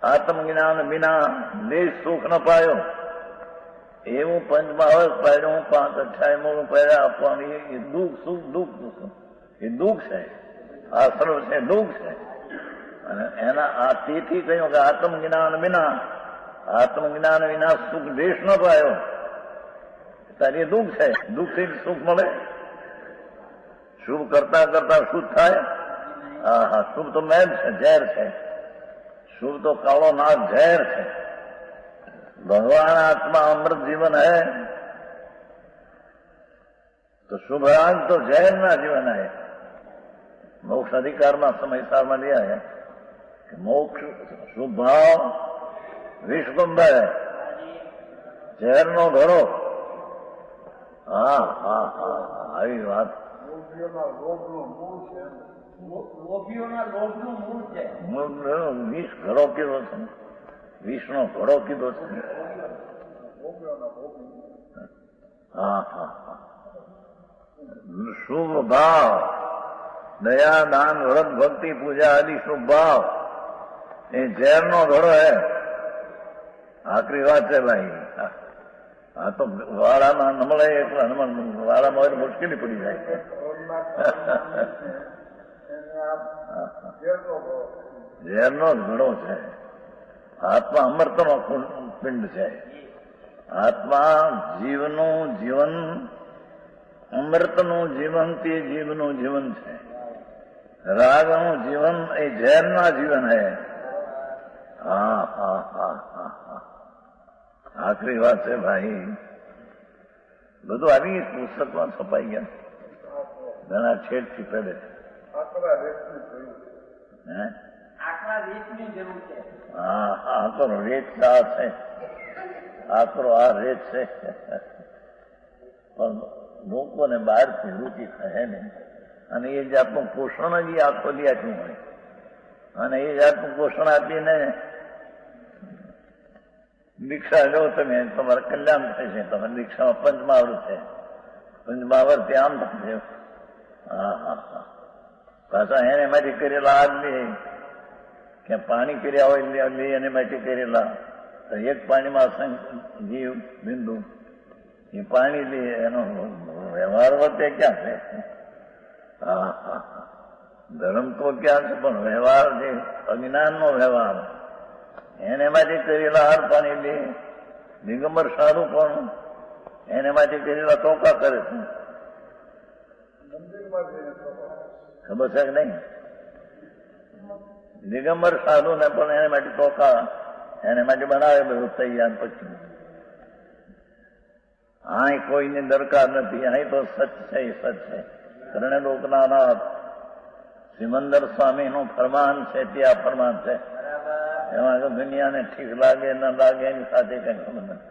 આત્મજ્ઞાન વિના દેશ સુખ ન પાયો એવું પંચમહાવસ પાડ્યું 5 અઠ્યાવીમું પહેલા આપવાનું એ દુઃખ સુખ દુઃખ એ દુઃખ છે આ સર્વ છે દુઃખ છે અને એના આ તેથી કહ્યું કે આત્મજ્ઞાન વિના સુખ દેશ ન પાયો તારી દુઃખ છે દુઃખથી સુખ મળે શુભ કરતા કરતા શુદ્ધ થાય હા શુભ તો મેલ છે ઝેર છે શુભ તો કાળો નાગ ઝેર છે ભગવાન આત્મા અમૃત જીવન है तो शुभ राग तो जहर ना जीवन है मोक्ष अधिकार में समयसार में लिया है कि मोक्ष शुभ भाव विश्वकुंभ है जहर नो घड़ो हाँ हाँ हाँ આવી વાત લોભીઓના લોભનું મૂળ છે વિષ ઘડો કીધો છે વિષનો ઘડો કીધો છે હા હા હા શુભ ભાવ દયા દાન વ્રત ભક્તિ પૂજા આદि શુભ ભાવ એ ઝેરનો ઘડો હે આખરી વાત છે ભાઈ આ તો વાળામાં ન મળે એટલે વાળામાં હોય તો મુશ્કેલી પડી જાય ઝેરનો જ ઘડો છે આત્મા અમૃતનો પિંડ છે આત્મા જીવનું જીવન અમૃતનું જીવન તે જીવનું જીવન છે રાગનું જીવન એ ઝેરના જીવન હે હા હા હા હા હા આખરી વાત છે ભાઈ બધું આવી પુસ્તકમાં છપાઈ ગયા ઘણા છેડથી પડે આખા રીતની જરૂર છે હા આકરો રેત આ છે આકરો આ રેત છે પણ લોકોને બહારથી રૂચિ થશે ને અને એ જાતનું પોષણ જ આખો દી આપ્યું હોય અને એ જાતનું પોષણ આપીને દીક્ષા લો તમે તમારે કલ્યાણ થશે તમારી દીક્ષામાં પંચમહાવૃત છે પંચમહાવૃત આમ થશે હા હા હા પાછા એને માટે કરેલા આદમી કે પાણી કર્યા હોય લે એને માટે કરેલા તો એક પાણીમાં અસંખ્ય જીવ બિંદુ એ પાણી લે એનો વ્યવહાર વર્તે ક્યાં છે હા હા હા ધર્મ તો ક્યાં છે પણ વ્યવહાર જે અજ્ઞાનનો વ્યવહાર એને માટે કરેલા હાર પાણી લે દિગંબર સારું પણ એને માટે કરેલા ટોકા કરે છે ખબર છે કે નહીં દિગંબર સાધુ ને પણ એને માટે ટોકા એને માટે બનાવે બધું તૈયાર પછી અહીં કોઈની દરકાર નથી અહીં તો સચ છે સચ છે કર્ણ લોકના નાથ સિમંદર સ્વામીનું ફરમાન છે ત્યાં ફરમાન છે એમાં તો દુનિયાને ઠીક લાગે ન લાગે એની સાથે કઈ સંબંધ નથી.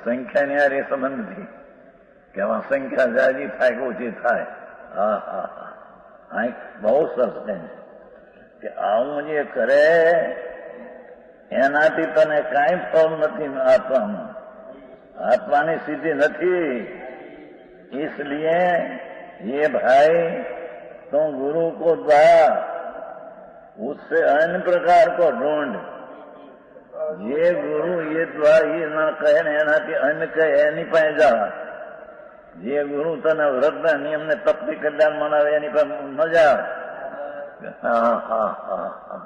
સંખ્યાની હારે સંબંધ નથી કે આમાં સંખ્યા જાજી થાય કે ઓછી થાય. હા હા હા હા, બહુ સરસ કહે છે કે આવું જે કરે એનાથી તને કાંઈ ફળ નથી આત્મામાં. આत्माની सिद्धि नहीं, इसलिए ये भाई तुम गुरु को द्वारा उससे अन्य प्रकार को ढूंढ. ये गुरु ये द्वारा ये न कहे ने एनाથી अन्य કહે એની પાસે જા. જે ગુરુ તને વ્રતના નિયમ ને તપથી કલ્યાણ મનાવે એની પાસે ન જા. હા હા હા હા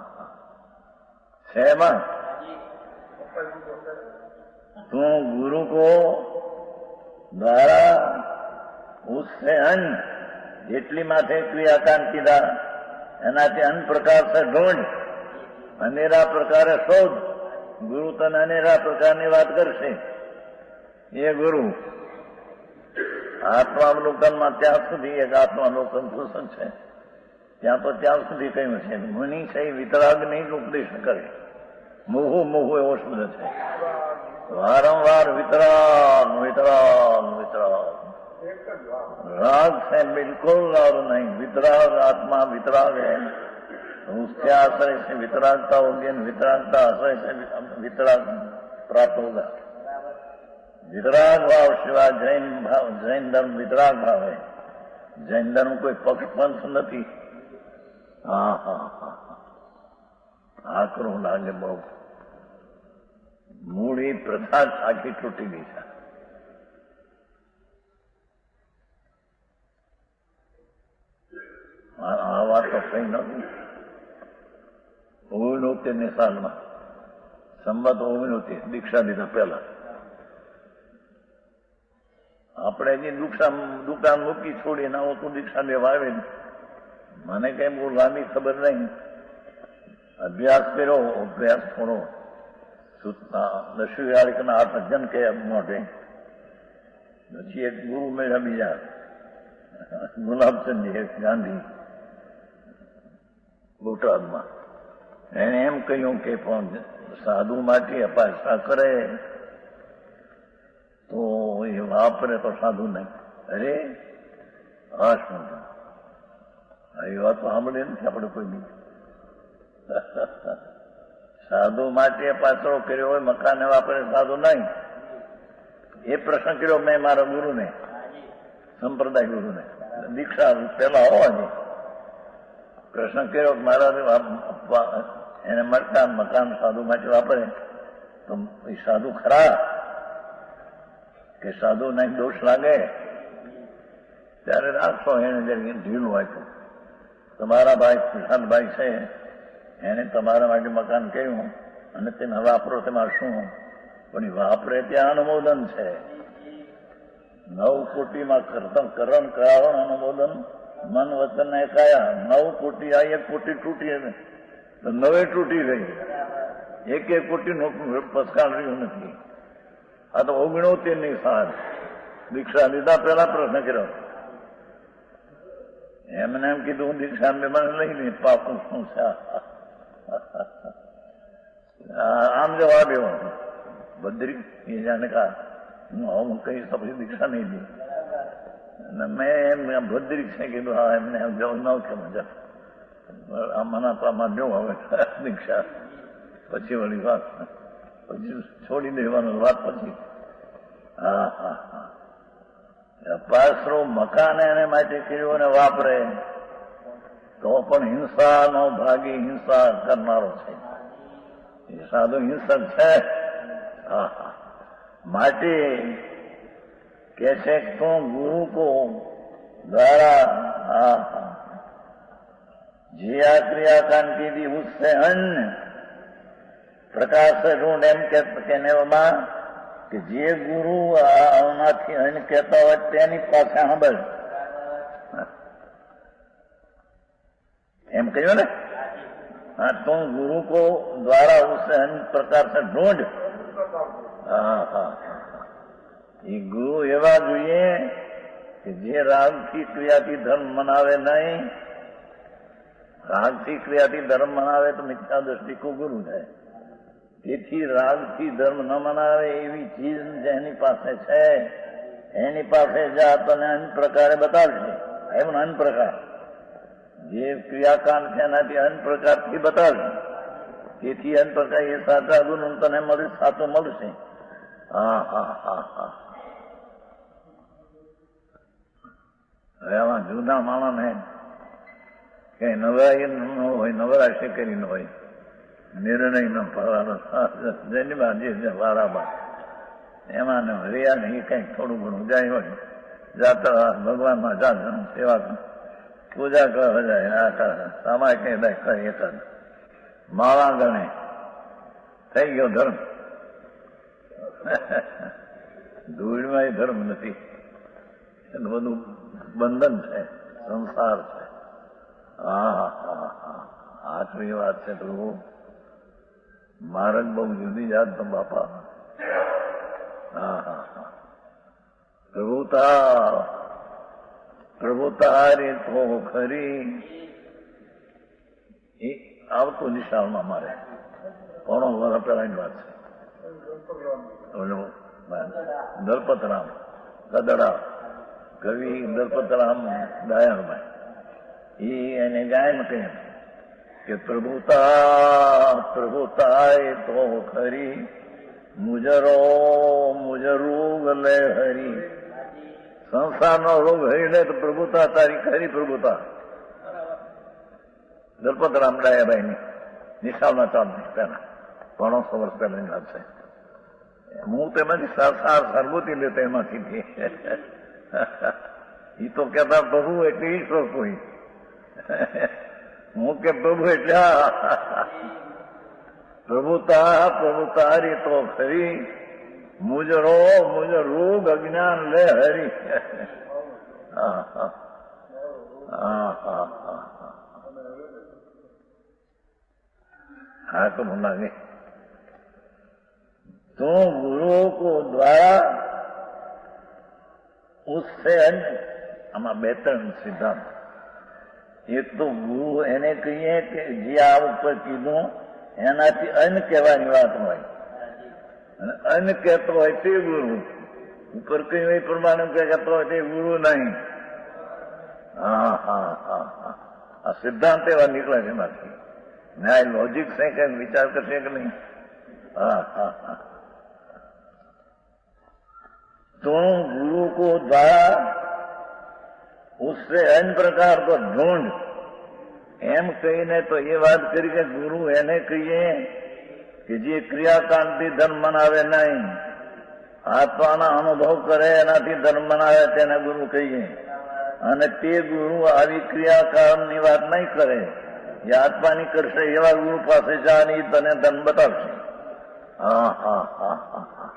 છે એમાં तुम गुरु को द्वारा उससे अन्य જેટલી માથે ક્રિયાકાંડ કીધા એનાથી અન્ય પ્રકાર સે ઢૂંઢ, અનેરા પ્રકારે શોધ. ગુરુ તને અનેરા પ્રકારની વાત કરશે. એ ગુરુ આત્માવલોકનમાં ત્યાં સુધી એક આત્માવલોકન પુસ્તક છે, ત્યાં તો ત્યાં સુધી કહ્યું છે મુનિ છે વિતરાગ નહીં ઉપદેશ કરે. મોહુ મોહુ એવો શબ્દ છે. વારંવાર વિતરાગ વિતરાગ વિતરાગ. राग से बिल्कुल और नहीं, वितराग आत्मा वितराग है, उसके आश्रय से वितरागता होगी, वितरागता आश्रय से वितराग प्राप्त होगा. वितराग भाव सिवा जैन भाव, जैन धर्म वितराग भाव है. जैन धर्म कोई पक्ष पंथ नहीं. हाँ हाँ हाँ आकरो लागे बहु मूड़ी प्रथा आखी तूटी गई है. આ વાત તો કઈ નથી. 89 સાલમાં સંવત 89 દીક્ષા લીધા પહેલા આપણે જે દુકાન મૂકી છોડીને હું તું દીક્ષા લેવા આવે. મને કઈ બહુ લાંબી ખબર નહીં. અભ્યાસ કર્યો, અભ્યાસ થોડો 10 8 કે મોઢે. પછી એક ગુરુ મેળા બીજા ગુલાબચંદ ગાંધી બોટાદમાં. એને એમ કહ્યું કે પણ સાધુ માટે અપાસા કરે તો એ વાપરે તો સાધુ નહીં. અરે આ શું એ વાત તો સાંભળી નથી આપણે કોઈ નહીં. સાધુ માટે પાછળ કર્યો હોય મકાને વાપરે સાધુ નહીં. એ પ્રશ્ન કર્યો મેં મારા ગુરુને, સંપ્રદાય ગુરુને, દીક્ષા પેલા હોવાની પ્રશ્ન કર્યો મારા એને મળતા મકાન સાધુ માટે વાપરે તો એ સાધુ ખરા કે સાધુ નહીં દોષ લાગે? ત્યારે રાખશો. એને જરી ઢીલું આપ્યું. તમારા ભાઈ પ્રશાંતભાઈ છે એને તમારા માટે મકાન કર્યું અને તેને વાપરો તેમાં શું? પણ એ વાપરે ત્યાં અનુમોદન છે. 9 કોટીમાં કરણ કરાવણ અનુમોદન મન વચન ને કાયા. 9 કોટી આ 1 કોટી તૂટી તો 9 તૂટી ગઈ. 1 કોટીનું પસકાણ રહ્યું નથી. આ તો 89 સાલ દીક્ષા લીધા પહેલા પ્રશ્ન કર્યો. એમને એમ કીધું હું દીક્ષા મને લઈ લે પાપું શું છે. આમ જવાબ એવો બદ્રી એ જાણે કા હું કઈ પછી દીક્ષા નહીં દી. અને મેં એમ ભદ્રી છે કીધું હા એમને જવું ન કે મજા આમાંના પામાં જો હવે દીક્ષા પછી વળી વાત પછી છોડી દેવાનું વાત પછી. હા હા હા પાસરો મકાન એને માટે કર્યું અને વાપરે તો પણ હિંસાનો ભાગી હિંસા કરનારો છે. એ સાધુ હિંસક છે. હા હા માટે कैसे तुम गुरु को द्वारा जिया क्रियाकांड की दी उससे अन्य प्रकाश से ढूंढ एम कहने कि जे गुरु आनाथी अन्य कहता हो तेनी पासे સાંભળ એમ કહ્યું ને. हाँ तुम गुरु को द्वारा उससे अन्य प्रकार से ढूंढ. हाँ हाँ એ ગુરુ એવા જોઈએ કે જે રાગથી ક્રિયાથી ધર્મ મનાવે નહીં. રાગથી ક્રિયાથી ધર્મ મનાવે તો મિથ્યા દ્રષ્ટિ કો ગુરુ થાય. તેથી રાગથી ધર્મ ન મનાવે એવી ચીજ જેની પાસે છે એની પાસે જા તને અન્ય પ્રકારે બતાવશે. એમ અન્ય પ્રકાર જે ક્રિયાકાંડ છે એનાથી અન્ય પ્રકારથી બતાવશે. તેથી અન્ય પ્રકાર એ સાચા ગુરુ તને મળે, સાચું મળશે. હા હા હા હા. હવે આમાં જૂના માણસને કઈ નવાઈ ન હોય, નવરાશે કરી ન હોય, નિર્ણય ન ફરવાનો જેની બાજુ વારાબાર એમાં ને હરિયા ને એ કઈક થોડું ઘણું જાય હોય, જાતા ભગવાનમાં જા સેવા પૂજા કરવા જાય, આ કરે સામાય કઈ દે કઈ એકાદ માળા ગણે થઈ ગયો ધર્મ. ધૂળમાં એ ધર્મ નથી, એનું બધું બંધન છે, સંસાર છે. હા હા હા. આઠમી વાત છે પ્રભુ. માર્ગ બહુ જુદી જાત તો બાપા. હા હા હા. પ્રભુ તારી તો ખરી. એ આવતું નિશાળમાં મારે પોણો વર્ષ પહેલાની વાત છે. દલપતરામ ગદડા કવિ દલપતરામ દયાળભાઈ એને ગાય માટે કે પ્રભુતા એ તો ખરી, મુજ રોગ લે હરી. સંસારનો રોગ હરી લે તો પ્રભુતા તારી ખરી પ્રભુતા. દલપતરામ ડાયાભાઈ ની નિશાળમાં ચાલતી પહેલા 500 વર્ષ પહેલાની વાત છે. હું તેમાંથી સાર સરબૂતી લેતો એમાંથી. એ તો કહેતા પ્રભુ એટલે ઈશ્વર કોઈ. હું કે પ્રભુ એટલે પ્રભુતારી તો ખરી, મુજ રોગ અજ્ઞાન લે હરી. હા હા હા હા હા. हाँ तो बोला तो गुरुओं को द्वारा उससे अन्य आमा બે ત્રણ સિદ્ધાંત. એક તો ગુરુ એને કહીએ કે જે આ ઉપર કીધું એનાથી અન્ય કહેવાની વાત હોય, અને અન્ય કહેતો હોય તે ગુરુ. ઉપર કહ્યું એ પ્રમાણે કહેતો હોય તે ગુરુ નહીં. હા હા હા હા. આ સિદ્ધાંત એવા નીકળે છે એમાંથી. न्याय लॉजिक से कहीं विचार करते कि नहीं. हाँ हाँ हाँ. तो गुरु को द्वारा उससे अन्य प्रकार को ढूंढ એમ કહીને તો એ વાત કરી કે ગુરુ એને કહીએ કે જે ક્રિયાકાંડથી ધર્મ મનાવે નહીં, આત્માના અનુભવ કરે એનાથી ધર્મ મનાવે તેને ગુરુ કહીએ. અને તે ગુરુ આવી ક્રિયાકાંડની વાત નહીં કરે, એ આત્માની કરશે એવા ગુરુ પાસે જા ને તને ધન બતાવશે. હા હા હા હા.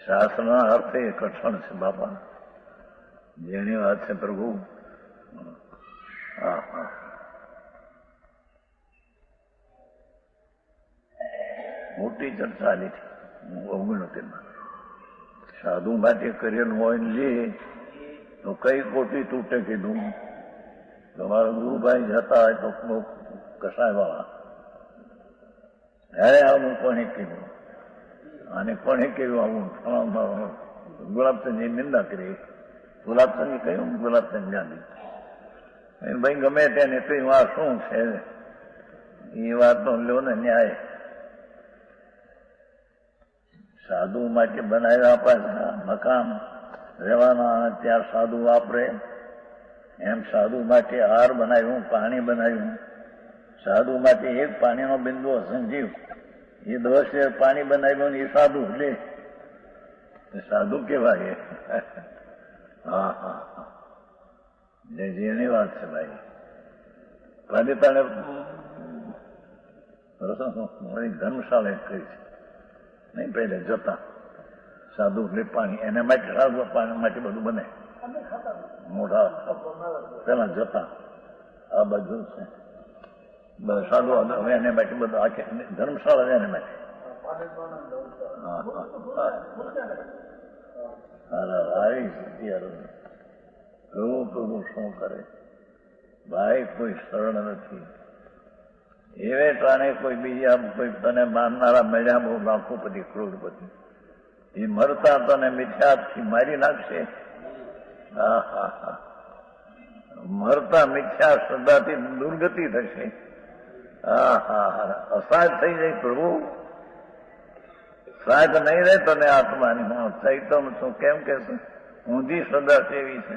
શાસ્ત્રના અર્થ એ કઠણ છે બાપા, જેની વાત છે પ્રભુ. હા હા. મોટી ચર્ચા આલી હું અવગણું તેમાં. સાધુ માટે કરેલું હોય ને લે તો કઈ કોટી તૂટે કીધું. તમારા ગુરુભાઈ જતા હોય તો કસાય વાળા અરે આવું કોને કીધું, અને કોને કહ્યું આવું. ગુલાબચંદની નિંદા કરી. ગુલાબચંદ કહ્યું ગુલાબચંદ ગાંધી ભાઈ ગમે તેને કહ્યું આ શું છે એ વાતનો લ્યો ને ન્યાય. સાધુ માટે બનાવ્યા પાછા મકાન રહેવાના, ત્યાં સાધુ વાપરે એમ સાધુ માટે હાર બનાવ્યું, પાણી બનાવ્યું. સાધુ માટે એક પાણીનો બિંદુ સંજીવ, એ 10 પાણી બનાવ્યું ને એ સાધુ લે, સાધુ કેવાય. હા હા હા. જેની વાત છે ભાઈ. પાલિતાણે ધર્મશાળા કરી છે નહીં, પહેલે જતા સાધુ લે પાણી, એને માટે સાધુ પાણી માટે બધું બને. મોટા પેલા જતા આ બધું છે સાધુ એને માટે બધું આખી ધર્મશાળા એને માટે. આવી સ્થિતિ પ્રભુ પ્રભુ શું કરે ભાઈ, કોઈ સરળ નથી. એવે ટાણે કોઈ બીજા કોઈ તને મારનારા મળ્યા બહુ લાખોપતિ કરોડપતિ, એ મરતા તને મિથ્યાથી મારી નાખશે. મરતા મિથ્યા શ્રદ્ધાથી દુર્ગતિ થશે. અસાજ થઈ જાય પ્રભુ, સાજ નહીં રહે તને આત્માની. હું ચૈતમ છું કેમ કે ઊંધી શ્રદ્ધા સેવી છે,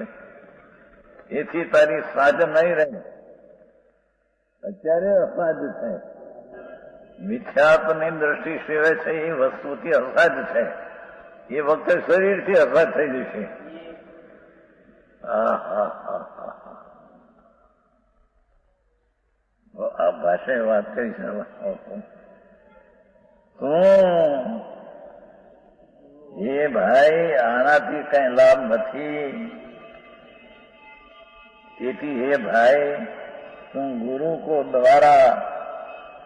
એથી તારી સાજ નહીં રહે. અત્યારે અસાજ છે, મિથ્યાત્વની દ્રષ્ટિ સેવે છે એ વસ્તુથી અસાજ છે. એ વખતે શરીરથી અસાજ થઈ જશે. આ ભાષાએ વાત કરી છે. એ ભાઈ આનાથી કઈ લાભ નથી. તેથી હે ભાઈ तुम गुरु को द्वारा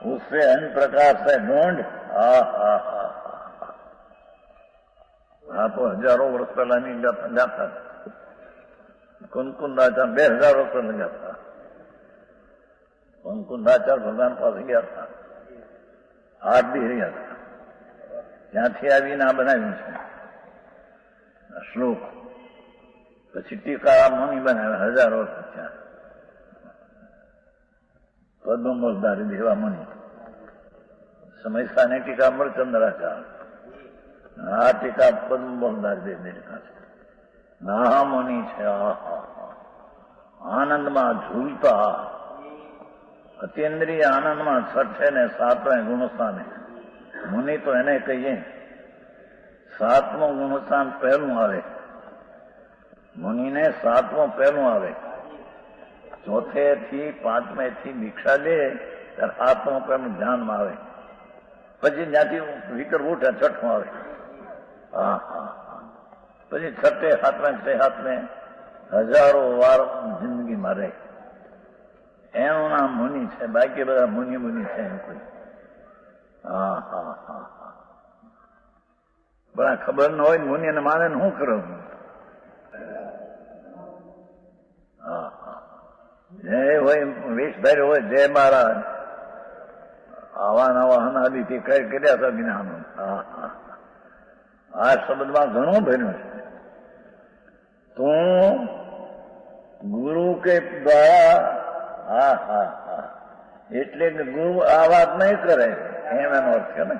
उससे अन्य प्रकार से ढूंढ. આ તો હજારો વર્ષ પહેલાની જાતા કુનકુંદાચાર 2000 વર્ષ પહેલા જાતા. કુનકુંદાચાર ભગવાન પાસે ગયા હતા, 8 દી રહ્યા હતા. ત્યાંથી આવીને આ બનાવ્યું છે શ્લોક. પછી ટીકા મુનિ બનાવ્યા 1000 વર્ષ ત્યાં. પદ્મમલધારી દેવા મુનિ, સમયસાની ટીકા અમરચંદ્રાચાર્ય, આ ટીકા પદ્મમલધારી દેવની ટીકા છે. મહામુનિ છે. આનંદમાં ઝૂલતા, અતિન્દ્રિય આનંદમાં 6 ને 7 ગુણસ્થાને. મુનિ તો એને કહીએ 7મો ગુણસ્થાન પહેલું આવે. મુનિને 7મો પહેલું આવે. 4થે થી 5મે થી દીક્ષા લે ત્યારે 7મો પહેલું ધ્યાનમાં આવે. પછી જ્યાંથી વિકર ઉઠે 6મો આવે. પછી 6, 7મે હજારો વાર જિંદગીમાં રહે. એનું નામ મુનિ છે. બાકી બધા મુનિ છે એમ કોઈ. પણ ખબર ન હોય મુનિને માને ને શું કરો. જય હોય વેશધારી હોય જય મહારાજ, આવા નવા અનાદિથી કઈ કર્યા હતા જ્ઞાન. આ શબ્દમાં ઘણું ભર્યું છે. તું ગુરુ કે દ્વારા, એટલે કે ગુરુ આ વાત નહીં કરે એમ એનો અર્થ છે ને.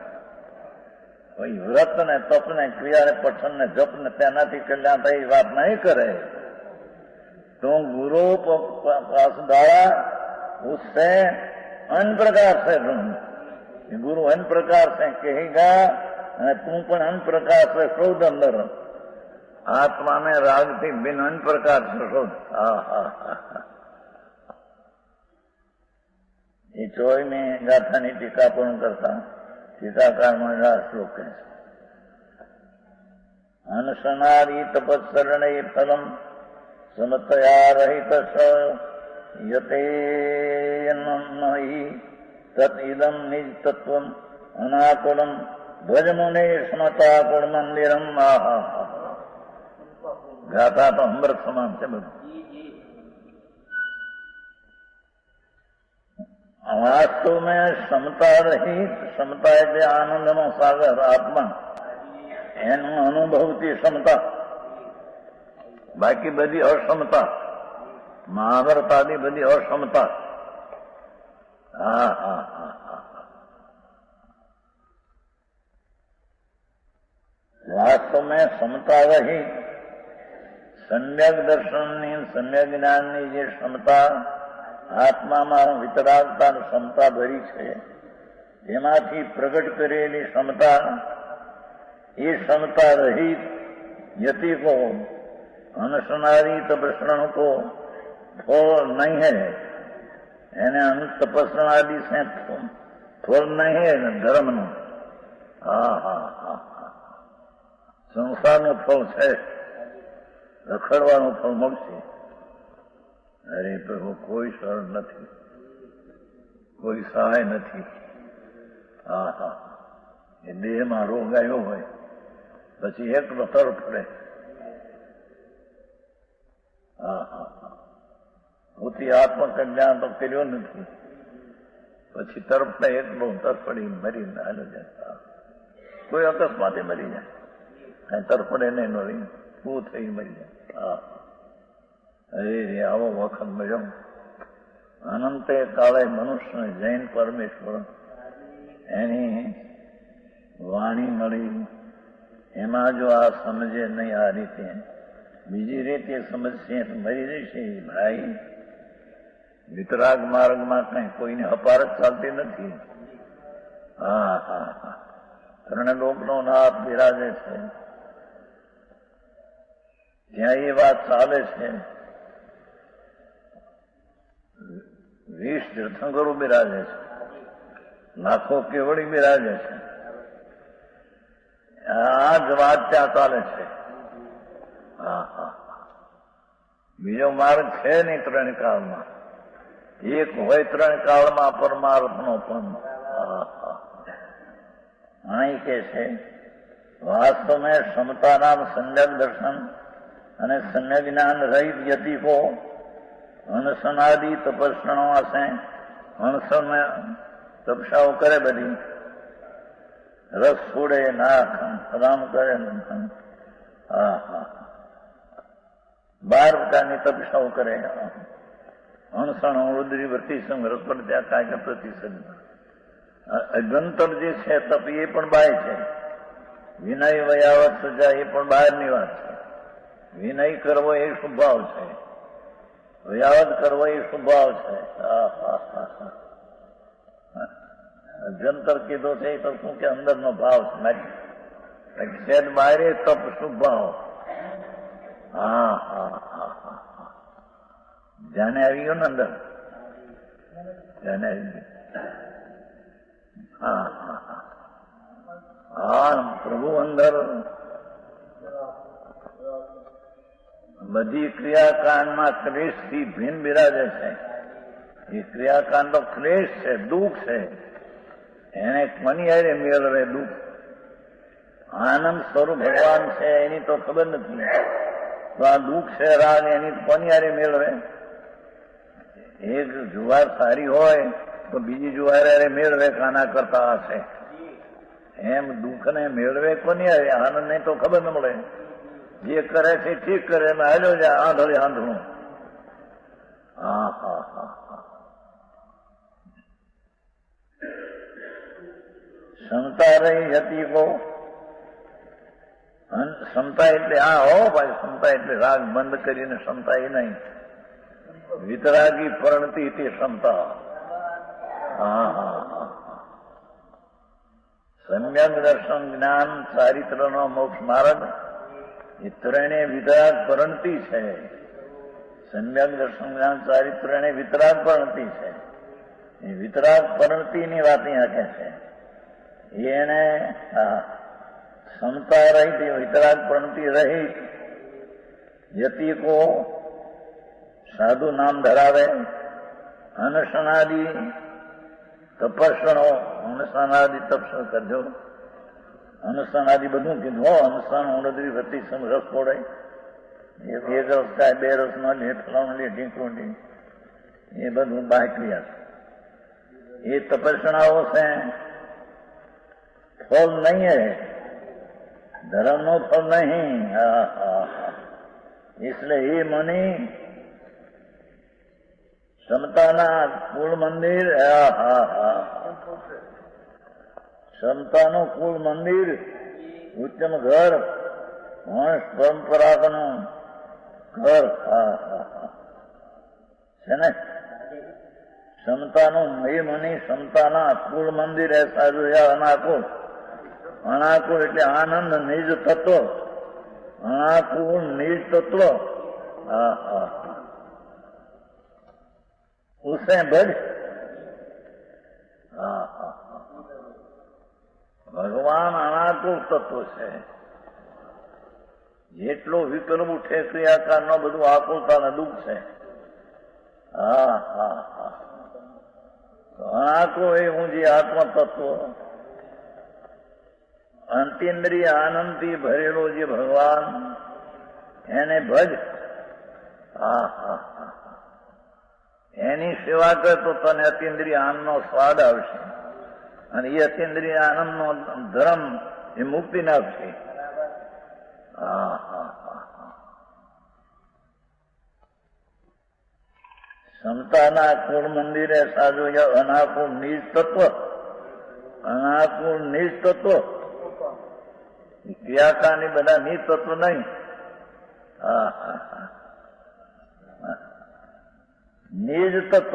વ્રત ને તપ ને ક્રિયા ને પઠન ને જપ ને તેનાથી કલ્યાણ થાય એ વાત નહીં કરે. तो गुरु पास द्वारा उससे अन्य प्रकार से ढूंढ. गुरु अन्य प्रकार से कहेगा અને તું પણ अन्य प्रकार से शोध अंदर. आत्मा में राग थी बिन अन्य प्रकार से शोध. ये 24મી ગાથાની ટીકા પણ કરતા ટીકાકારમાં આ શ્લોક કહે છે. અનશનારી તપસ્સરણે ફલમ સમતયા રહિત યતે તત ઇદમ નિજ તત્વમ અનાકુલમ ભજમુને સ્મતા કુળ મંદિરમ. ગાથા તો અમૃત સમાન છે બધું. વાસ્તવ में ક્ષમતા રહિત, ક્ષમતા એટલે આનંદનો સાગર આત્મા, એનું અનુભવતી ક્ષમતા. બાકી બધી અક્ષમતા, મહાભારત આદિ બધી અક્ષમતા. વાસ્તવ में ક્ષમતા રહી, સમ્યક દર્શનની સમ્યક જ્ઞાનની જે ક્ષમતા આત્મામાં વિતરાગતા ક્ષમતા ભરી છે, એમાંથી પ્રગટ કરેલી ક્ષમતા, એ ક્ષમતા રહિત यति को अनशनारी तपस्रण को फल नहीं है, એને તપસ્ણાદિ से ફળ નહીં है ધર્મ નું. સંસારનું ફળ છે, રખડવાનું ફળ મળશે. અરે પ્રભુ કોઈ સરળ નથી, કોઈ સહાય નથી. એ દેહમાં રોગ આવ્યો હોય પછી એકલો તરફ પડે. પોતે આત્મકલ્યાણ તો કર્યો નથી, પછી તરફને એકલો તરફડી મરીને હાલ જતા. કોઈ અકસ્માતે મરી જાય, કઈ તરફડે નહીં મરી, શું થઈ મરી જાય. અરે આવો વખત મળ્યો. અનંતે કાળે મનુષ્ય જૈન પરમેશ્વર એની વાણી મળી. એમાં જો આ સમજે નહીં આ રીતે, બીજી રીતે સમજશે તો મરી જશે. ભાઈ વિતરાગ માર્ગમાં કઈ કોઈને અપારત ચાલતી નથી. હા હા હા, ત્રણલોકનો નાથ બિરાજે છે, ત્યાં એ વાત ચાલે છે. 20 તીર્થંકરો બિરાજે છે, લાખો કેવડી બિરાજે છે. આ જ વાત ત્યાં ચાલે છે. હા હા, બીજો માર્ગ છે નહીં ત્રણ કાળમાં. એક હોય ત્રણ કાળમાં પરમાર્થનો પણ. અહીં કે છે વાસ્તવમાં ક્ષમતાનામ સમ્યક દર્શન અને સમ્યક જ્ઞાન રહિત યતિકો અનશનાદિ તપસ્ણો હશે. અનશન તપસ્યાઓ કરે, બધી રસ છોડે, નાખ રામ કરે. હા હા, 12 પ્રકારની તપસ્યાઓ કરે. અણસણ ઉદરી વર્તી સંગ્રહ પર ત્યાં કાંઈ પ્રતિસંગ. અગ્રંતર જે છે તપ એ પણ બાય છે. વિનય વયાવત સજા એ પણ બહારની વાત છે. વિનય કરવો એ સ્વભાવ છે, વયાવત કરવો એ સ્વભાવ છે. અગ્રંતર કીધો છે તો શું કે અંદરનો ભાવ છે. શેદ બહાર તપ સ્વભાવ. હા હા હા હા, જાને આવી ગયો ને અંદર, જાને આવી ગયો. હા હા હા હા, પ્રભુ અંદર બધી ક્રિયાકાંડમાં ક્લેશથી ભીન બિરાજે છે. એ ક્રિયાકાંડ તો ક્લેશ છે, દુઃખ છે. એને કોની હારે મેળવે દુઃખ? આનંદ સ્વરૂપ ભગવાન છે એની તો ખબર નથી. તો આ દુઃખ છે રાગ એની કોની હારે મેળવે? એક જુવાર સારી હોય તો બીજી જુવાર હારે મેળવે કાના કરતા હશે. એમ દુઃખને મેળવે કોની હારે? આનંદ ને તો ખબર ન મળે. જે કરે છે ઠીક કરે, એમ હાલ્યો જાય આંધળે આંધળું. હા હા હા હા, ક્ષમતા રહી હતી કો. ક્ષમતા એટલે આ હો ભાઈ, ક્ષમતા એટલે રાગ બંધ કરીને ક્ષમતા એ નહીં. વિતરાગી પરણતી તે ક્ષમતા. હા હા હા, સમ્યક દર્શન જ્ઞાન ચારિત્રનો મોક્ષ માર્ગ એ ત્રણે વિતરાગ પરણતી છે. સમ્યક દર્શન જ્ઞાન ચારિત્ર ને વિતરાગ પરણતી છે. એ વિતરાગ પરણતીની વાત અહીંયા કહે છે. એને ક્ષમતા રહી, વિતરાગ પરણતી રહી. યતિકો સાધુ નામ ધરાવે. અનશનાદિ તપસ્ણો, અનશનાદિ તપસ્ણ કરજો. અનશનાદિ બધું કીધું. અનશન ઉણદરી વતી રસ પડે. એક રસ થાય, 2 રસ ન લે, ફલાણું લે, ઢીંકું લે, એ બધું બાહ્ય છે. એ તપસ્ણાઓ છે, ફળ નહીં હે, ધર્મ નો ફળ નહીં. એટલે એ મની ક્ષમતાના કુળ મંદિર. ક્ષમતાનું કુળ મંદિર, ઉત્તમ ઘર, વંશ પરંપરાનું ઘર છે ને. ક્ષમતાનું એ મની ક્ષમતાના કુળ મંદિર એ સાધુ અનાકુળ. અનાકુળ એટલે આનંદ નિજ તત્વ. અનાકુળ નિજ તત્વ. ઉસે ભજ. ભગવાન અનાકુળ તત્વ છે. જેટલો વિકલ્પ ઉઠે ક્રિયાકાર નો બધું આકુળતા ને દુઃખ છે. હા હા હા, અનાકુળ એ હું જે આત્મ તત્વ, અંતિન્દ્રિય આનંદથી ભરેલો જે ભગવાન, એને ભજ. હા હા હા, એની સેવા કર તો તને અતિન્દ્રિય આનંદનો સ્વાદ આવશે અને એ અતિન્દ્રિય આનંદનો ધર્મ એ મુક્તિને આપશે. હા હા હા હા. ક્ષમતાના કુળ મંદિરે સાધુ અનાકુળ નિજ તત્વ, અનાકુળ નિજ તત્વ, ક્રિયાકારની બધા નિજ તત્વ નહીં. હા હા હા. નિજ તત્વ,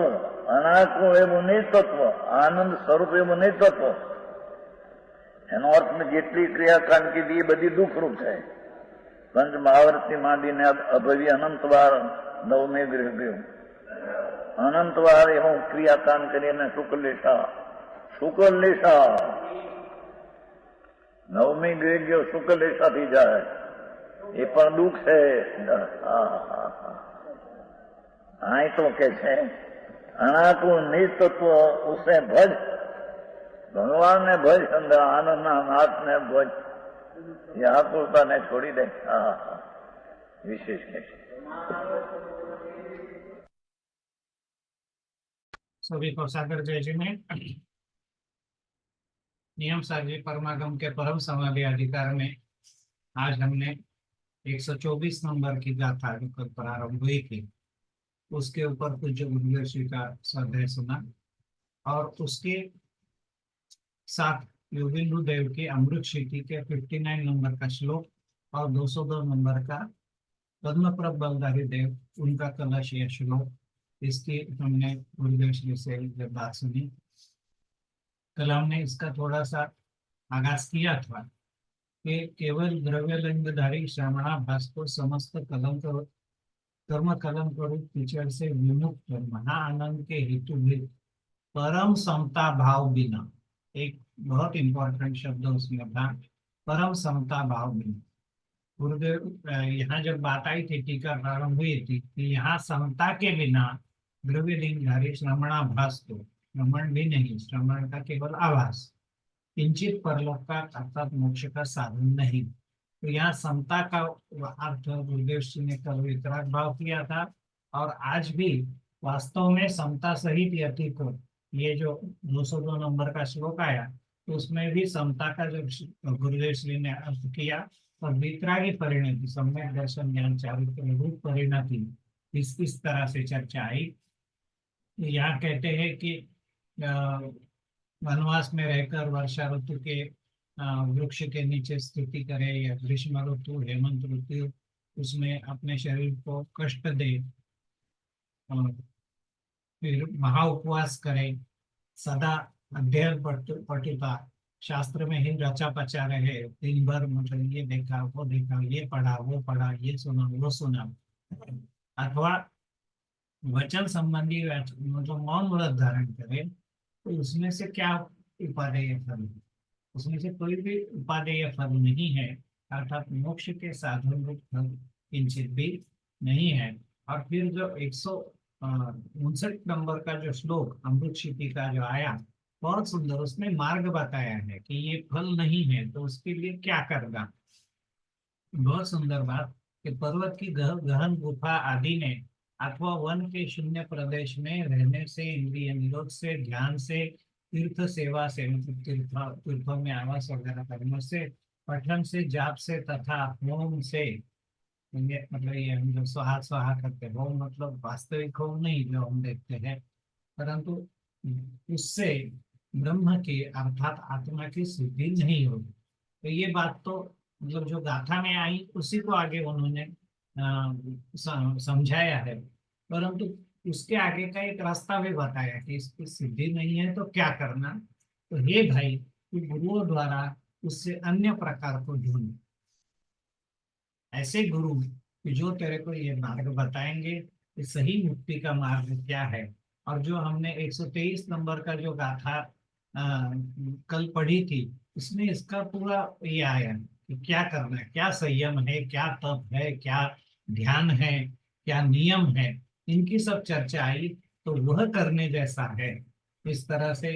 અનાકુળ એવું નિજ તત્વ, આનંદ સ્વરૂપ એવું નિજ તત્વ. એનો અર્થ જેટલી ક્રિયાકાંડ કીધી એ બધી દુઃખરૂપ છે. પંચ મહાવૃત્તિ માંડીને અભવ્ય અનંતવાર નવમે ગ્રહ ગયું. અનંતવાર એવું ક્રિયાકાંડ કરીને શુક્લેશા નવમી ગ્રહ ગયો શુક્લેશા થઈ જાય એ પણ દુઃખ છે. અહીં તો કે છે અનાકુળ નિજ તત્વ ઉસે ભજ, ભગવાન ને ભજ, અંદર આનંદના નાથ ને ભજ, એ આકુળતાને છોડી દે. હા હા. વિશેષ કે છે. सभी को सादर जय जी में। नियम सार्वजनिक परमागम के परम समाधि अधिकार में आज हमने 124 नंबर की गाथा जो कल प्रारंभ हुई थी उसके ऊपर पूज्य गुरुदेव श्री का स्वाध्याय सुना और उसके साथ योगिंदु देव की अमृत शिटी के 59 नंबर का श्लोक और 202 नंबर का पद्मप्रभ बलधारी देव उनका कलश या श्लोक, इसकी हमने गुरुदेव श्री से जब बात सुनी कल हमने इसका थोड़ा सा आगाज किया था कि केवल द्रव्यलिंगधारी श्रमणाभास को समस्त कर्म कलम करूप कीचड़ से विमुक्त महाआनंद के हेतु भी परम समता भाव बिना, एक बहुत इंपॉर्टेंट शब्द उसमें था, परम समता भाव बिना। गुरुदेव यहाँ जब बात आई थी टीका प्रारंभ हुई थी कि यहाँ समता के बिना द्रव्यलिंगधारी श्रमणाभास को, श्रमण भी नहीं, श्रमण का केवल आभास, किंचित परलोक का अर्थात मोक्ष का साधन नहीं। तो यहाँ समता का अर्थ गुरुदेव श्री ने कल वितराग भाव किया था और आज भी वास्तव में समता सहित यति को, ये जो 202 नंबर का श्लोक आया तो उसमें भी समता का जो गुरुदेव श्री ने अर्थ किया और वितरागी परिणति, सम्यक दर्शन ज्ञान चारित्र रूप परिणति, इस तरह से चर्चा आई। यहाँ कहते हैं कि वनवास में रहकर वर्षा ऋतु के वृक्ष के नीचे स्थिति करे या ग्रीष्म ऋतु हेमंत ऋतु उसमें अपने शरीर को कष्ट दे, फिर महा उपवास करे, सदा अध्ययन पठिता, शास्त्र में ही रचा पचा रहे, दिन भर मतलब ये देखा वो देखा, ये पढ़ा वो पढ़ा, ये सुना वो सुना, अथवा वचन संबंधी मतलब मौन व्रत धारण करे, तो उसमें से क्या उपादेय फल, उसमें से कोई भी उपादेय फल नहीं है, अर्थात मोक्ष के साधन रूप फल किंचित भी नहीं है। और फिर जो 159 नंबर का जो श्लोक अमृत शिटी का जो आया बहुत सुंदर, उसमें मार्ग बताया है कि ये फल नहीं है तो उसके लिए क्या करना। बहुत सुंदर बात कि पर्वत की गहन गुफा आदि ने अथवा वन के शून्य प्रदेश में रहने से, इंद्रिय निरोध से, ध्यान से, तीर्थ सेवा से मतलब तीर्थों में आवास वगैरह करने से, पठन से, जाप से तथा होम से, मतलब ये हम जो स्वाहा स्वाहा करते हैं होम मतलब वास्तविक होम नहीं जो हम देखते हैं, परंतु उससे ब्रह्म की अर्थात आत्मा की सिद्धि नहीं होगी। तो ये बात तो मतलब जो गाथा में आई उसी को आगे उन्होंने समझाया है, परंतु उसके आगे का एक रास्ता भी बताया कि इसकी सिद्धि नहीं है तो क्या करना। तो हे भाई तू गुरुओं द्वारा उससे अन्य प्रकार को ढूंढ, ऐसे गुरु कि जो तेरे को ये मार्ग बताएंगे कि सही मुक्ति का मार्ग क्या है। और जो हमने 123 नंबर का जो गाथा कल पढ़ी थी उसमें इसका पूरा ये आया कि क्या करना है, क्या संयम है, क्या तप है, क्या ध्यान है, क्या नियम है, इनकी सब चर्चा आई। तो वह करने जैसा है। इस तरह से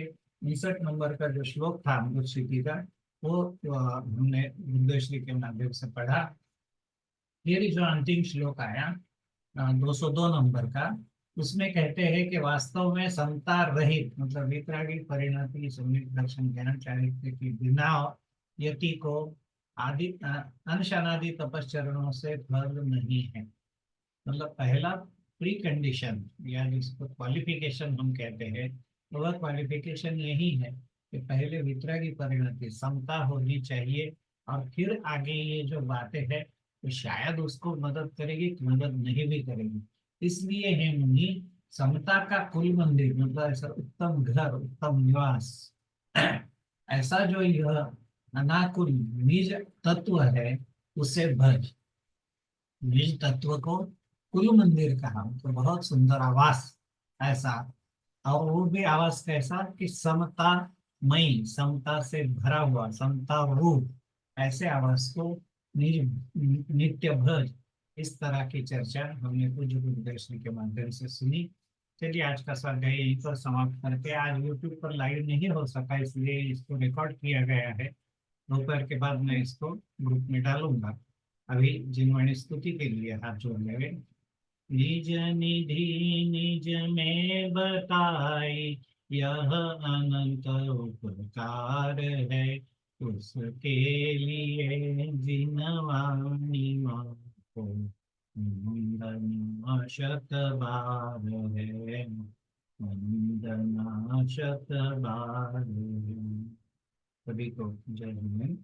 59 नंबर का जो श्लोक था अमृत शिटी का वो हमने गुरुदेव श्री के माध्यम से पढ़ा। फिर जो अंतिम श्लोक आया 202 नंबर का, उसमें कहते हैं कि वास्तव में समता रहित मतलब वितरागी परिणति सम्यक दर्शन ज्ञान चारित्र्य की बिना यति को आदि अनशनादि तपश्चरणों से फल नहीं है। मतलब पहला प्री कंडीशन या जिसको क्वालिफिकेशन हम कहते हैं, तो वह क्वालिफिकेशन यही है कि पहले वितरागी परिणति समता होनी चाहिए, और फिर आगे ये जो बातें है तो शायद उसको मदद करेगी कि मदद नहीं भी करेगी। इसलिए है मुनि समता का कुल मंदिर मतलब ऐसा उत्तम घर उत्तम निवास ऐसा जो यह अनाकुल निज तत्व है उसे भज। निज तत्व को कुल मंदिर कहा तो बहुत सुंदर आवास ऐसा, और वो भी आवास कैसा कि समता मई समता से भरा हुआ समता रूप ऐसे आवास को नित्य भज। इस तरह की चर्चा हमने पूज्य गुरुदर्शन के माध्यम से सुनी। चलिए आज का स्वाध्याय यहीं पर समाप्त करके, आज यूट्यूब पर लाइव नहीं हो सका इसलिए इसको रिकॉर्ड किया गया है। दोपहर के बाद मैं इसको ग्रुप में डालूंगा। अभी जिनवाणी स्तुति के लिए हाथ जोड़ लेंगे। निज निधि निज में बताई यह अनंत उपकार है, उसके लिए जिनवाणी को वंदना शत बार है, वंदना शत बार है। सभी को जय हिंद।